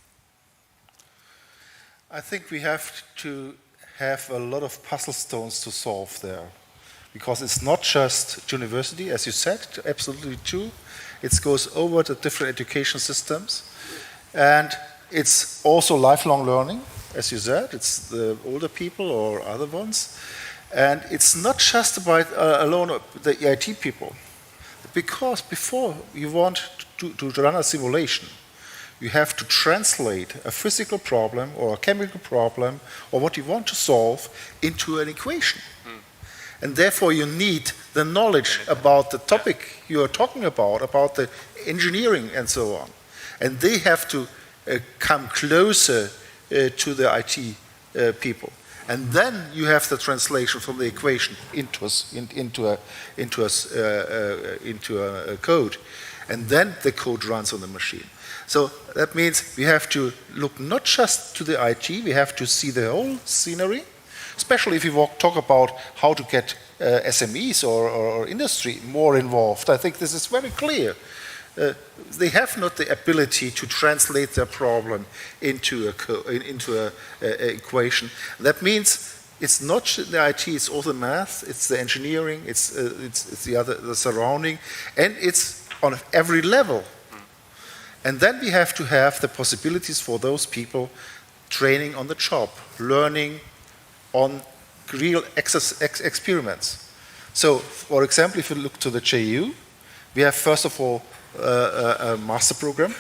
I think we have to have a lot of puzzle stones to solve there. because it's not just university, as you said, absolutely true. It goes over the different education systems. And it's also lifelong learning, as you said. It's the older people or other ones. And it's not just about alone the IT people. Because before you want to run a simulation, you have to translate a physical problem or a chemical problem or what you want to solve into an equation. And therefore you need the knowledge about the topic you are talking about the engineering and so on. And they have to come closer to the IT people. And then you have the translation from the equation into a code. And then the code runs on the machine. So that means we have to look not just to the IT, we have to see the whole scenery, especially if you talk about how to get SMEs or industry more involved. I think this is very clear. They have not the ability to translate their problem into an equation. That means it's not the IT, it's also math, it's the engineering, it's the surrounding, and it's on every level. And then we have to have the possibilities for those people training on the job, learning on real experiments. So, for example, if you look to the JU, we have first of all a master program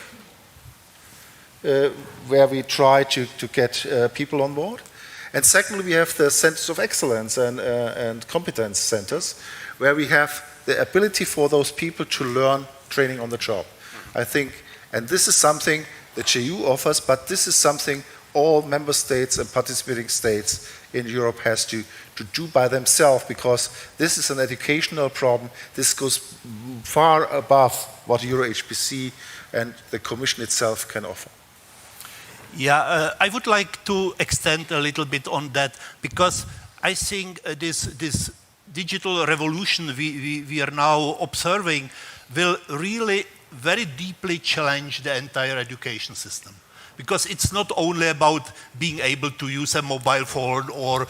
where we try to get people on board. And secondly, we have the centers of excellence and competence centers where we have the ability for those people to learn training on the job. I think, and this is something the JU offers, but this is something all member states and participating states in Europe has to do by themselves, because this is an educational problem. This goes far above what Euro HPC and the Commission itself can offer. Yeah, I would like to extend a little bit on that, because I think this digital revolution we are now observing will really very deeply challenge the entire education system. Because it's not only about being able to use a mobile phone or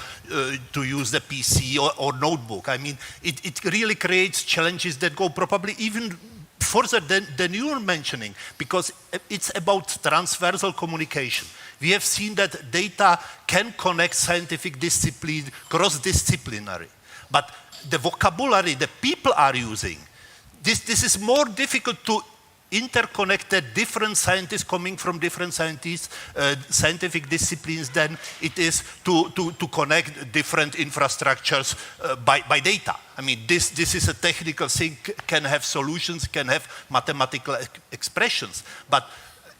to use the PC or notebook. I mean, it really creates challenges that go probably even further than you were mentioning, because it's about transversal communication. We have seen that data can connect scientific discipline, cross-disciplinary. But the vocabulary that people are using, this is more difficult to interconnect the different scientists coming from different scientific disciplines than it is to connect different infrastructures by data. I mean, this is a technical thing, can have solutions, can have mathematical expressions, but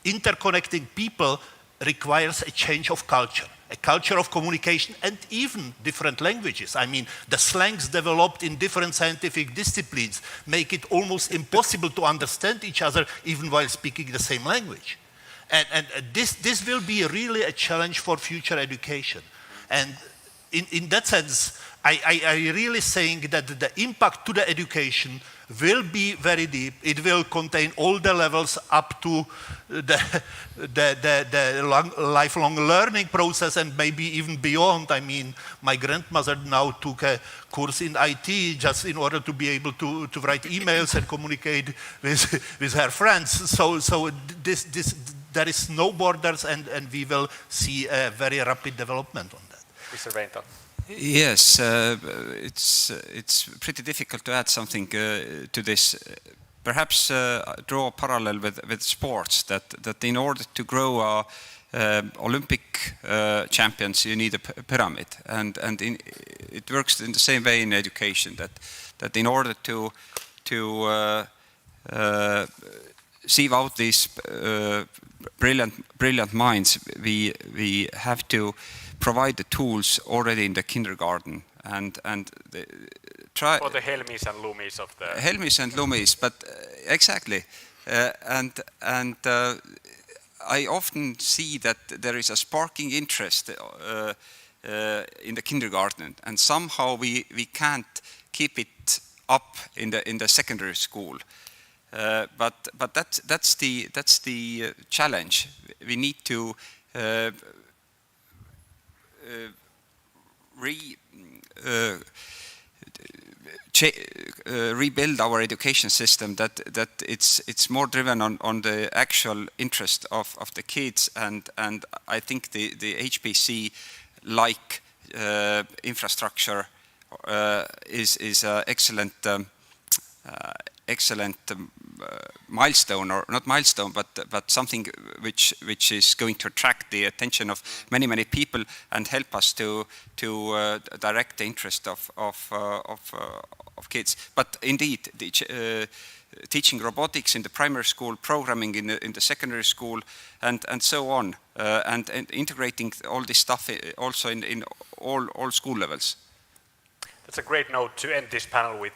interconnecting people requires a change of culture. A culture of communication, and even different languages. I mean, the slangs developed in different scientific disciplines make it almost impossible to understand each other even while speaking the same language. And this will be really a challenge for future education. And in that sense, I really think that the impact to the education will be very deep. It will contain all the levels up to the lifelong learning process and maybe even beyond. I mean, my grandmother now took a course in IT just in order to be able to write emails and communicate with her friends. So there is no borders, and we will see a very rapid development on that. Mr. Veinto. Yes, it's pretty difficult to add something to this. Perhaps draw a parallel with sports, that in order to grow Olympic champions, you need a pyramid, and it works in the same way in education. That in order to sieve out these brilliant minds, we have to provide the tools already in the kindergarten and try for the Helmis and Lumis of the Helmis and Lumis, but exactly, and I often see that there is a sparking interest in the kindergarten, and somehow we can't keep it up in the secondary school. But that's the challenge. We need to rebuild our education system, that it's more driven on the actual interest of the kids, and I think the HPC like infrastructure is a excellent milestone, or not milestone, but something which is going to attract the attention of many people and help us to direct the interest of kids. But indeed, teaching robotics in the primary school, programming in the secondary school, and so on, and integrating all this stuff also in all school levels. That's a great note to end this panel with.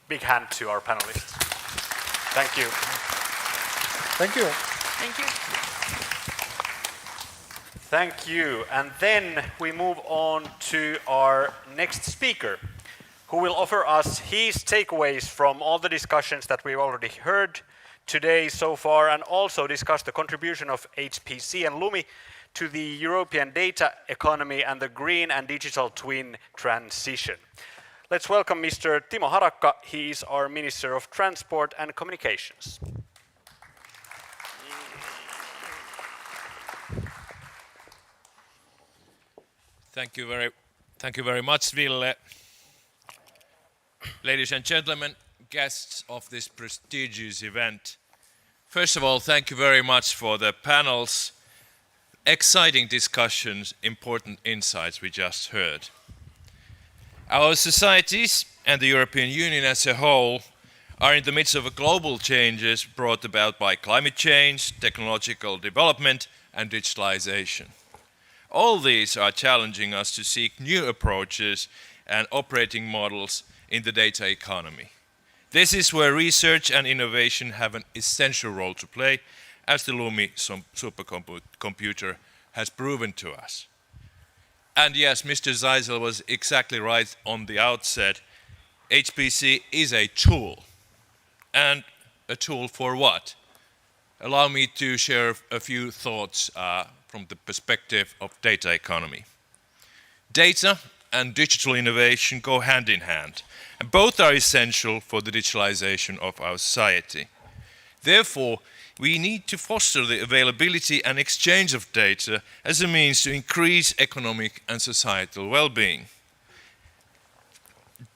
Big hand to our panelists. Thank you. Thank you. Thank you. Thank you. And then we move on to our next speaker, who will offer us his takeaways from all the discussions that we've already heard today so far, and also discuss the contribution of HPC and Lumi to the European data economy and the green and digital twin transition. Let's welcome Mr. Timo Harakka. He is our Minister of Transport and Communications. Thank you very much, Ville. Ladies and gentlemen, guests of this prestigious event. First of all, thank you very much for the panels, exciting discussions, important insights we just heard. Our societies and the European Union as a whole are in the midst of global changes brought about by climate change, technological development, and digitalization. All these are challenging us to seek new approaches and operating models in the data economy. This is where research and innovation have an essential role to play, as the Lumi supercomputer has proven to us. And yes, Mr. Zeisel was exactly right on the outset. HPC is a tool. And a tool for what? Allow me to share a few thoughts from the perspective of data economy. Data and digital innovation go hand in hand, and both are essential for the digitalization of our society. Therefore, we need to foster the availability and exchange of data as a means to increase economic and societal well-being.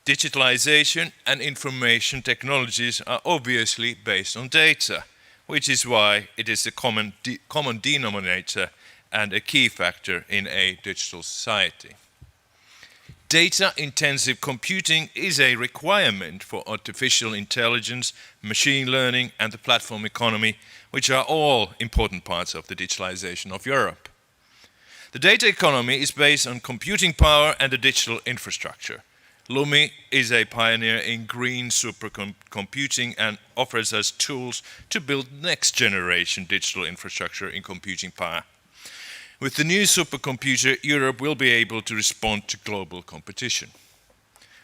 Digitalization and information technologies are obviously based on data, which is why it is a common denominator and a key factor in a digital society. Data-intensive computing is a requirement for artificial intelligence, machine learning, and the platform economy, which are all important parts of the digitalization of Europe. The data economy is based on computing power and the digital infrastructure. Lumi is a pioneer in green supercomputing and offers us tools to build next-generation digital infrastructure in computing power. With the new supercomputer, Europe will be able to respond to global competition.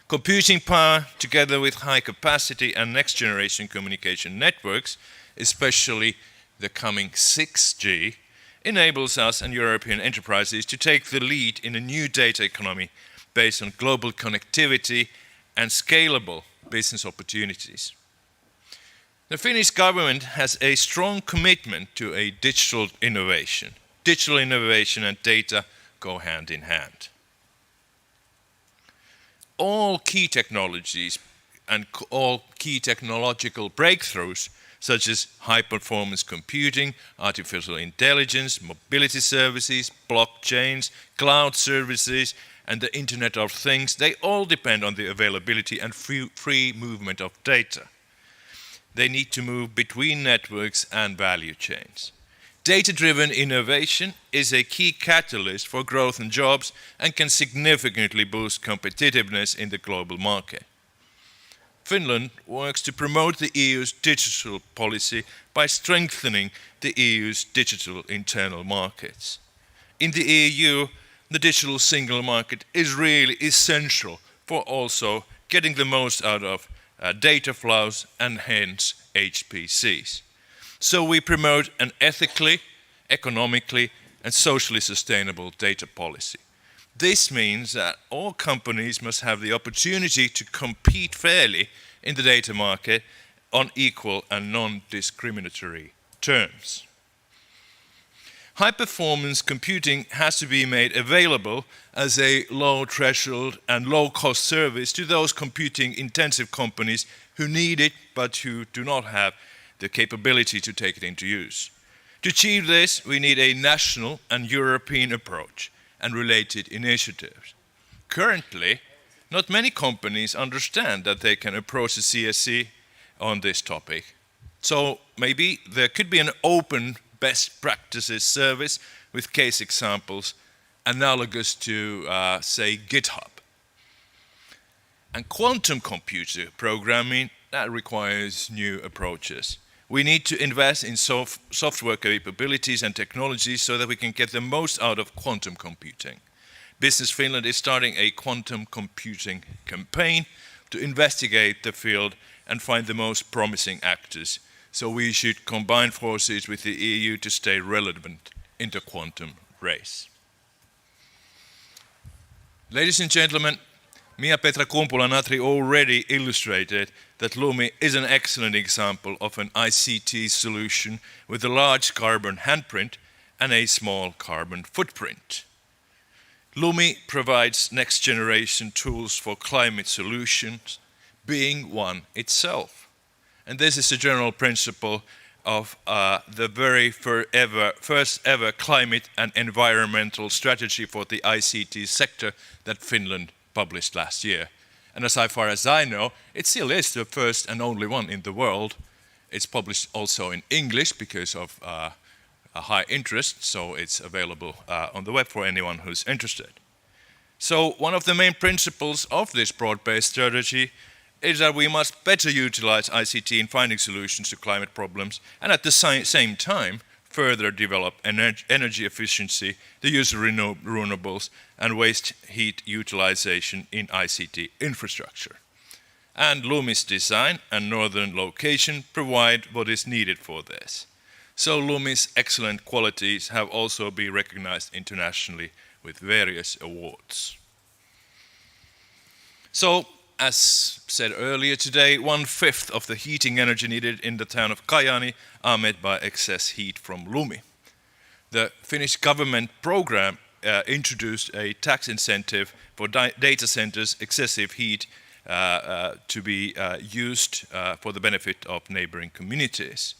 Computing power, together with high capacity and next-generation communication networks, especially the coming 6G, enables us and European enterprises to take the lead in a new data economy based on global connectivity and scalable business opportunities. The Finnish government has a strong commitment to a digital innovation. Digital innovation and data go hand in hand. All key technologies and all key technological breakthroughs, such as high-performance computing, artificial intelligence, mobility services, blockchains, cloud services, and the Internet of Things, they all depend on the availability and free movement of data. They need to move between networks and value chains. Data-driven innovation is a key catalyst for growth and jobs and can significantly boost competitiveness in the global market. Finland works to promote the EU's digital policy by strengthening the EU's digital internal markets. In the EU, the digital single market is really essential for also getting the most out of data flows and hence HPCs. So we promote an ethically, economically, and socially sustainable data policy. This means that all companies must have the opportunity to compete fairly in the data market on equal and non-discriminatory terms. High-performance computing has to be made available as a low-threshold and low-cost service to those computing-intensive companies who need it but who do not have the capability to take it into use. To achieve this, we need a national and European approach and related initiatives. Currently, not many companies understand that they can approach the CSC on this topic. So maybe there could be an open best practices service with case examples analogous to, say, GitHub. And quantum computer programming, that requires new approaches. We need to invest in software capabilities and technologies so that we can get the most out of quantum computing. Business Finland is starting a quantum computing campaign to investigate the field and find the most promising actors. So we should combine forces with the EU to stay relevant in the quantum race. Ladies and gentlemen, Mia-Petra Kumpula-Natri already illustrated that Lumi is an excellent example of an ICT solution with a large carbon handprint and a small carbon footprint. Lumi provides next-generation tools for climate solutions, being one itself. And this is the general principle of the very first ever climate and environmental strategy for the ICT sector that Finland published last year. And as far as I know, it still is the first and only one in the world. It's published also in English because of a high interest, so it's available on the web for anyone who's interested. So one of the main principles of this broad-based strategy is that we must better utilize ICT in finding solutions to climate problems and at the same time further develop energy efficiency, the use of renewables, and waste heat utilization in ICT infrastructure. And Lumi's design and northern location provide what is needed for this. So Lumi's excellent qualities have also been recognized internationally with various awards. So, as said earlier today, 1/5 of the heating energy needed in the town of Kajaani are met by excess heat from Lumi. The Finnish government program introduced a tax incentive for data centers' excessive heat to be used for the benefit of neighboring communities.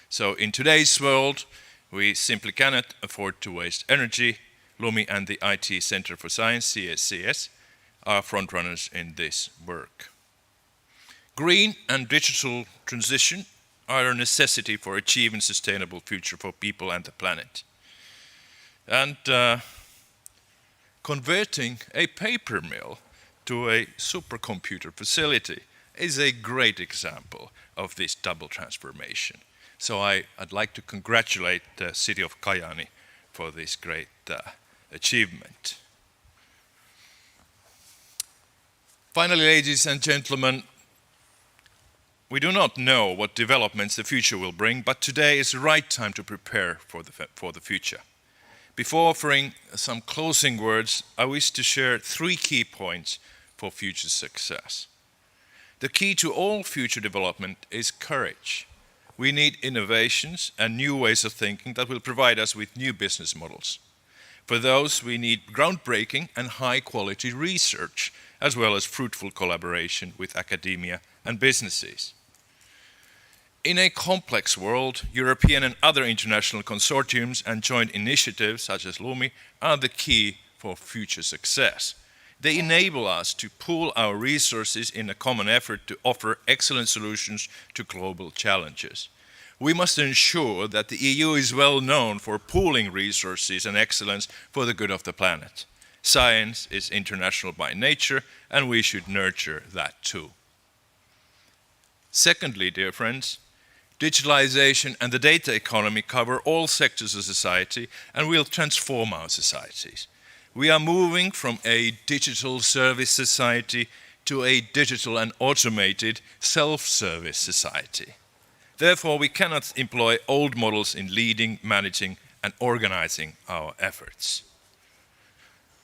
So in today's world, we simply cannot afford to waste energy. Lumi and the IT Center for Science, CSCS, are frontrunners in this work. Green and digital transition are a necessity for achieving a sustainable future for people and the planet. And converting a paper mill to a supercomputer facility is a great example of this double transformation. So I'd like to congratulate the city of Kajaani for this great achievement. Finally, ladies and gentlemen, we do not know what developments the future will bring, but today is the right time to prepare for the future. Before offering some closing words, I wish to share 3 key points for future success. The key to all future development is courage. We need innovations and new ways of thinking that will provide us with new business models. For those, we need groundbreaking and high-quality research, as well as fruitful collaboration with academia and businesses. In a complex world, European and other international consortiums and joint initiatives, such as Lumi, are the key for future success. They enable us to pool our resources in a common effort to offer excellent solutions to global challenges. We must ensure that the EU is well known for pooling resources and excellence for the good of the planet. Science is international by nature, and we should nurture that too. Secondly, dear friends, digitalization and the data economy cover all sectors of society and will transform our societies. We are moving from a digital service society to a digital and automated self-service society. Therefore, we cannot employ old models in leading, managing, and organizing our efforts.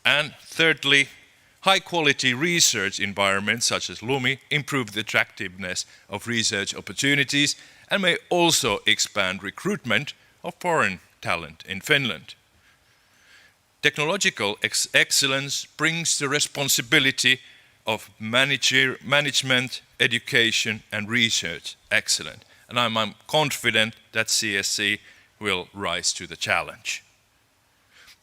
And thirdly, high-quality research environments such as Lumi improve the attractiveness of research opportunities and may also expand recruitment of foreign talent in Finland. Technological excellence brings the responsibility of management, education and research excellence. And I'm confident that CSC will rise to the challenge.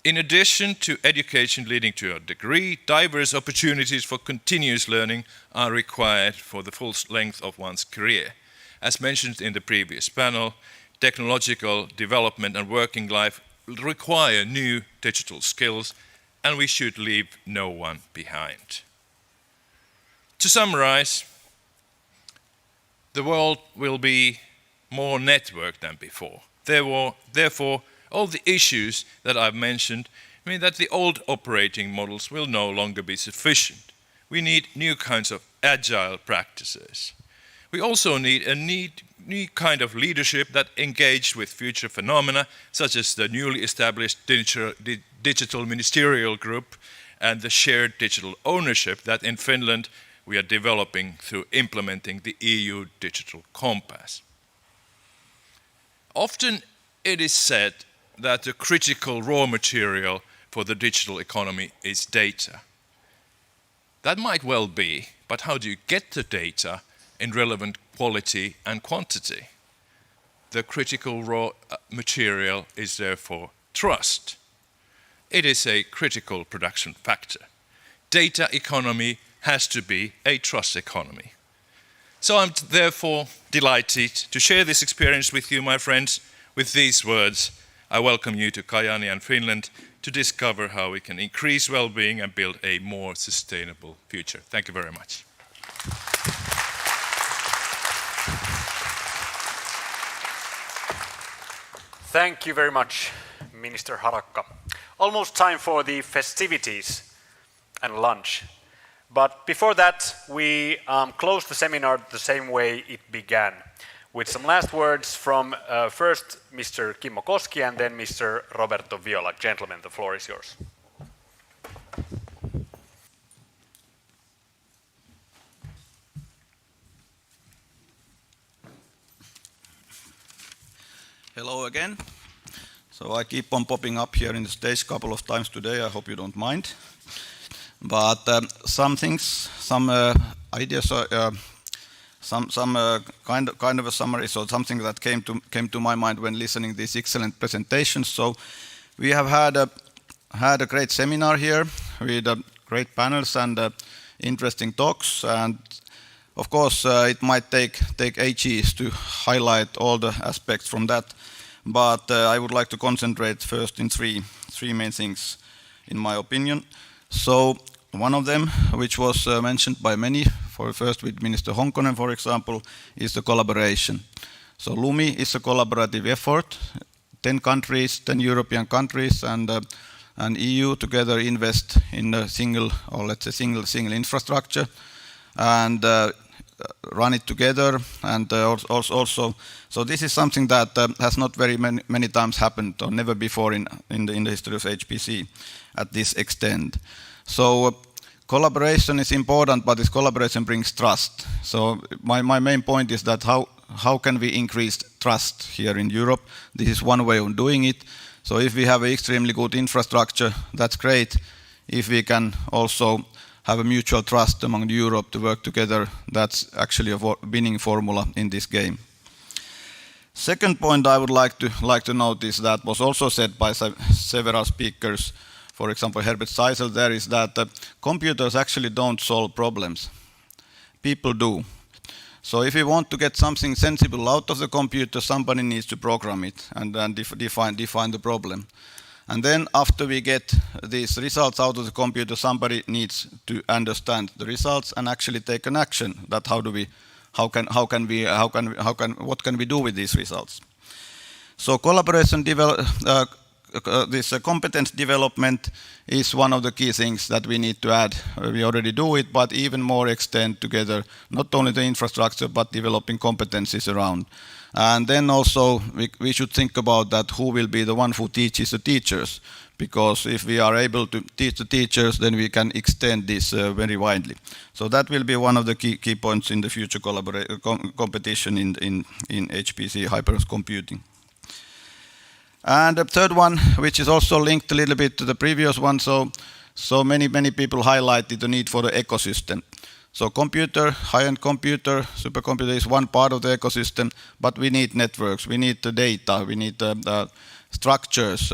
In addition to education leading to a degree, diverse opportunities for continuous learning are required for the full length of one's career. As mentioned in the previous panel, technological development and working life require new digital skills, and we should leave no one behind. To summarize, the world will be more networked than before. Therefore, all the issues that I've mentioned mean that the old operating models will no longer be sufficient. We need new kinds of agile practices. We also need a new kind of leadership that engaged with future phenomena, such as the newly established digital ministerial group and the shared digital ownership that in Finland we are developing through implementing the EU Digital Compass. Often it is said that the critical raw material for the digital economy is data. That might well be, but how do you get the data in relevant quality and quantity? The critical raw material is therefore trust. It is a critical production factor. Data economy has to be a trust economy. So I'm therefore delighted to share this experience with you, my friends. With these words, I welcome you to Kajaani and Finland to discover how we can increase well-being and build a more sustainable future. Thank you very much. Thank you very much, Minister Harakka. Almost time for the festivities and lunch. But before that, we close the seminar the same way it began, with some last words from first Mr. Kimmo Koski and then Mr. Roberto Viola. Gentlemen, the floor is yours. Hello again. So I keep on popping up here in the stage a couple of times today. I hope you don't mind. But some things, some ideas, kind of a summary. So something that came to my mind when listening to these excellent presentations. So we have had a great seminar here with great panels and interesting talks. And of course, it might take ages to highlight all the aspects from that. But I would like to concentrate first in three main things, in my opinion. So one of them, which was mentioned by many, first with Minister Honkonen, for example, is the collaboration. So Lumi is a collaborative effort. 10 countries, 10 European countries, and EU together invest in a single, or let's say single infrastructure, and run it together. And also, so this is something that has not very many times happened, or never before in the history of HPC at this extent. So collaboration is important, but this collaboration brings trust. So my main point is that how can we increase trust here in Europe? This is one way of doing it. So if we have an extremely good infrastructure, that's great. If we can also have a mutual trust among Europe to work together, that's actually a winning formula in this game. Second point I would like to notice that was also said by several speakers. For example, Herbert Seisel there, is that computers actually don't solve problems. People do. So if you want to get something sensible out of the computer, somebody needs to program it and then define the problem. And then after we get these results out of the computer, somebody needs to understand the results and actually take an action. That what can we do with these results? So collaboration this competence development is one of the key things that we need to add. We already do it, but even more extend together, not only the infrastructure, but developing competencies around. And then also we should think about that who will be the one who teaches the teachers, because if we are able to teach the teachers, then we can extend this very widely. So that will be one of the key points in the future competition in HPC hypercomputing. And the third one, which is also linked a little bit to the previous one, so many people highlighted the need for the ecosystem. So high-end computer, supercomputer is one part of the ecosystem, but we need networks, we need the data, we need the structures,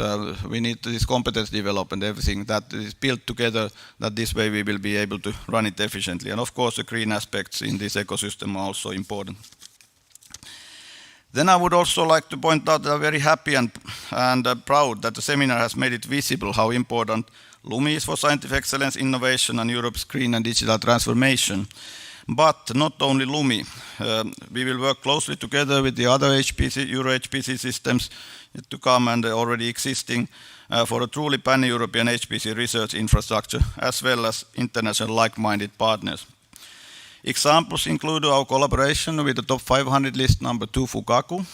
we need this competence development, everything that is built together, that this way we will be able to run it efficiently. And of course the green aspects in this ecosystem are also important. Then I would also like to point out that I'm very happy and proud that the seminar has made it visible how important Lumi is for scientific excellence, innovation, and Europe's green and digital transformation. But not only Lumi. We will work closely together with the other HPC, Euro HPC systems to come and already existing for a truly pan-European HPC research infrastructure, as well as international like-minded partners. Examples include our collaboration with the top 500 list number 2 Fugaku.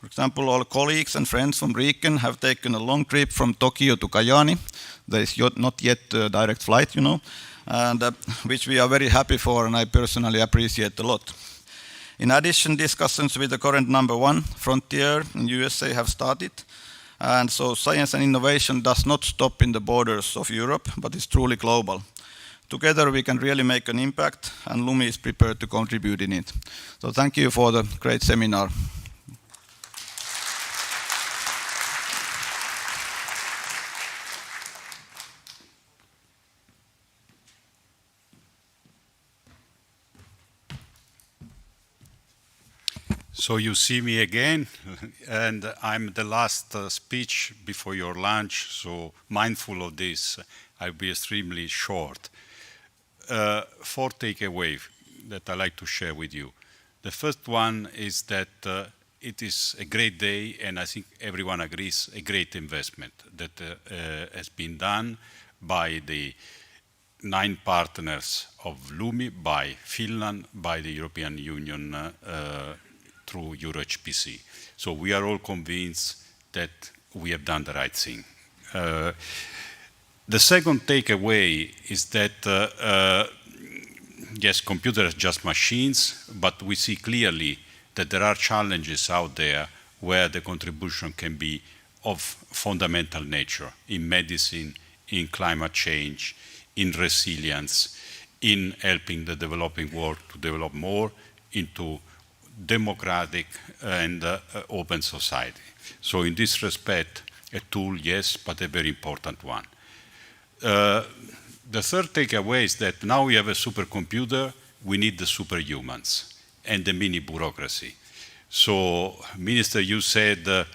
For example, all colleagues and friends from RIKEN have taken a long trip from Tokyo to Kajaani. There is not yet a direct flight, you know, and which we are very happy for, and I personally appreciate a lot. In addition, discussions with the current number 1 Frontier in USA have started. And so science and innovation does not stop in the borders of Europe, but is truly global. Together we can really make an impact, and Lumi is prepared to contribute in it. So thank you for the great seminar. So you see me again, and I'm the last speech before your lunch, so mindful of this, I'll be extremely short. 4 takeaways that I like to share with you. The first one is that it is a great day, and I think everyone agrees, a great investment that has been done by the 9 partners of Lumi, by Finland, by the European Union, through EuroHPC. So we are all convinced that we have done the right thing. The second takeaway is that, yes, computers are just machines, but we see clearly that there are challenges out there where the contribution can be of fundamental nature in medicine, in climate change, in resilience, in helping the developing world to develop more into democratic and open society. So in this respect, a tool, yes, but a very important one. The third takeaway is that now we have a supercomputer, we need the superhumans and the mini bureaucracy. So, Minister, you said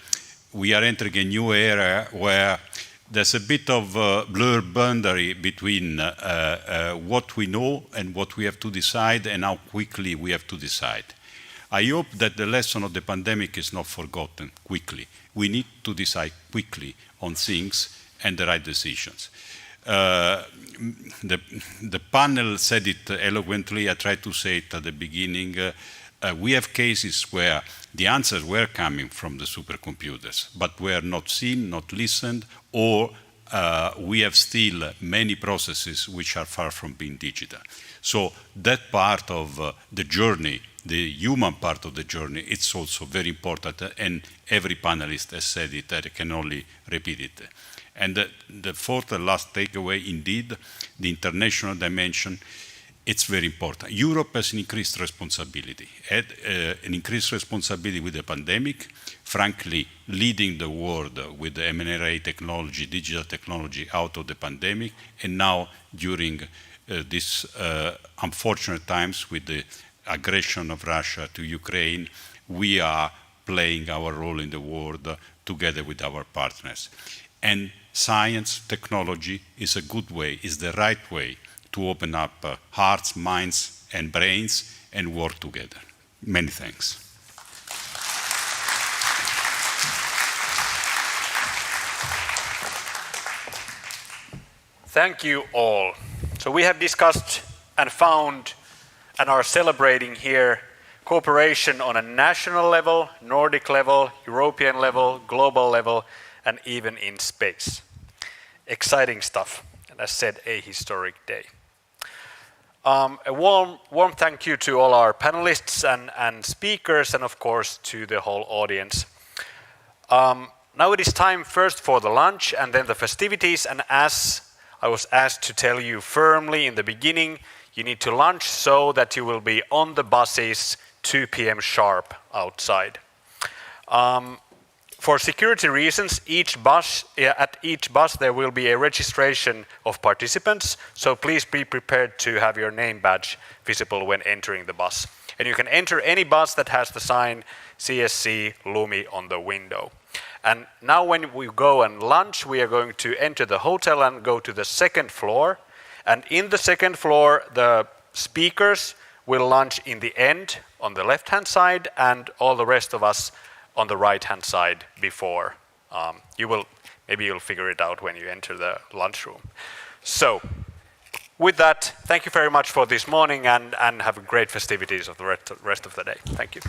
we are entering a new era where there's a bit of a blurred boundary between what we know and what we have to decide and how quickly we have to decide. I hope that the lesson of the pandemic is not forgotten quickly. We need to decide quickly on things and the right decisions. The panel said it eloquently. I tried to say it at the beginning. We have cases where the answers were coming from the supercomputers, but were not seen, not listened, or we have still many processes which are far from being digital. So that part of the journey, the human part of the journey, it's also very important, and every panelist has said it, I can only repeat it. And the fourth and last takeaway, indeed, the international dimension, it's very important. Europe has an increased responsibility, an increased responsibility with the pandemic, frankly, leading the world with the mRNA technology, digital technology out of the pandemic, and now during these unfortunate times with the aggression of Russia to Ukraine, we are playing our role in the world together with our partners. And science, technology is a good way, is the right way to open up hearts, minds, and brains and work together. Many thanks. Thank you all. So we have discussed and found and are celebrating here cooperation on a national level, Nordic level, European level, global level, and even in space. Exciting stuff, and as said, a historic day. A warm thank you to all our panelists and speakers, and of course to the whole audience. Now it is time first for the lunch and then the festivities, and as I was asked to tell you firmly in the beginning, you need to lunch so that you will be on the buses 2 p.m. sharp outside. For security reasons, at each bus there will be a registration of participants, so please be prepared to have your name badge visible when entering the bus. And you can enter any bus that has the sign CSC Lumi on the window. And now when we go and lunch, we are going to enter the hotel and go to the second floor. And in the second floor, the speakers will lunch in the end on the left-hand side, and all the rest of us on the right-hand side before. Maybe you'll figure it out when you enter the lunchroom. So, with that, thank you very much for this morning, and have great festivities of the rest of the day. Thank you.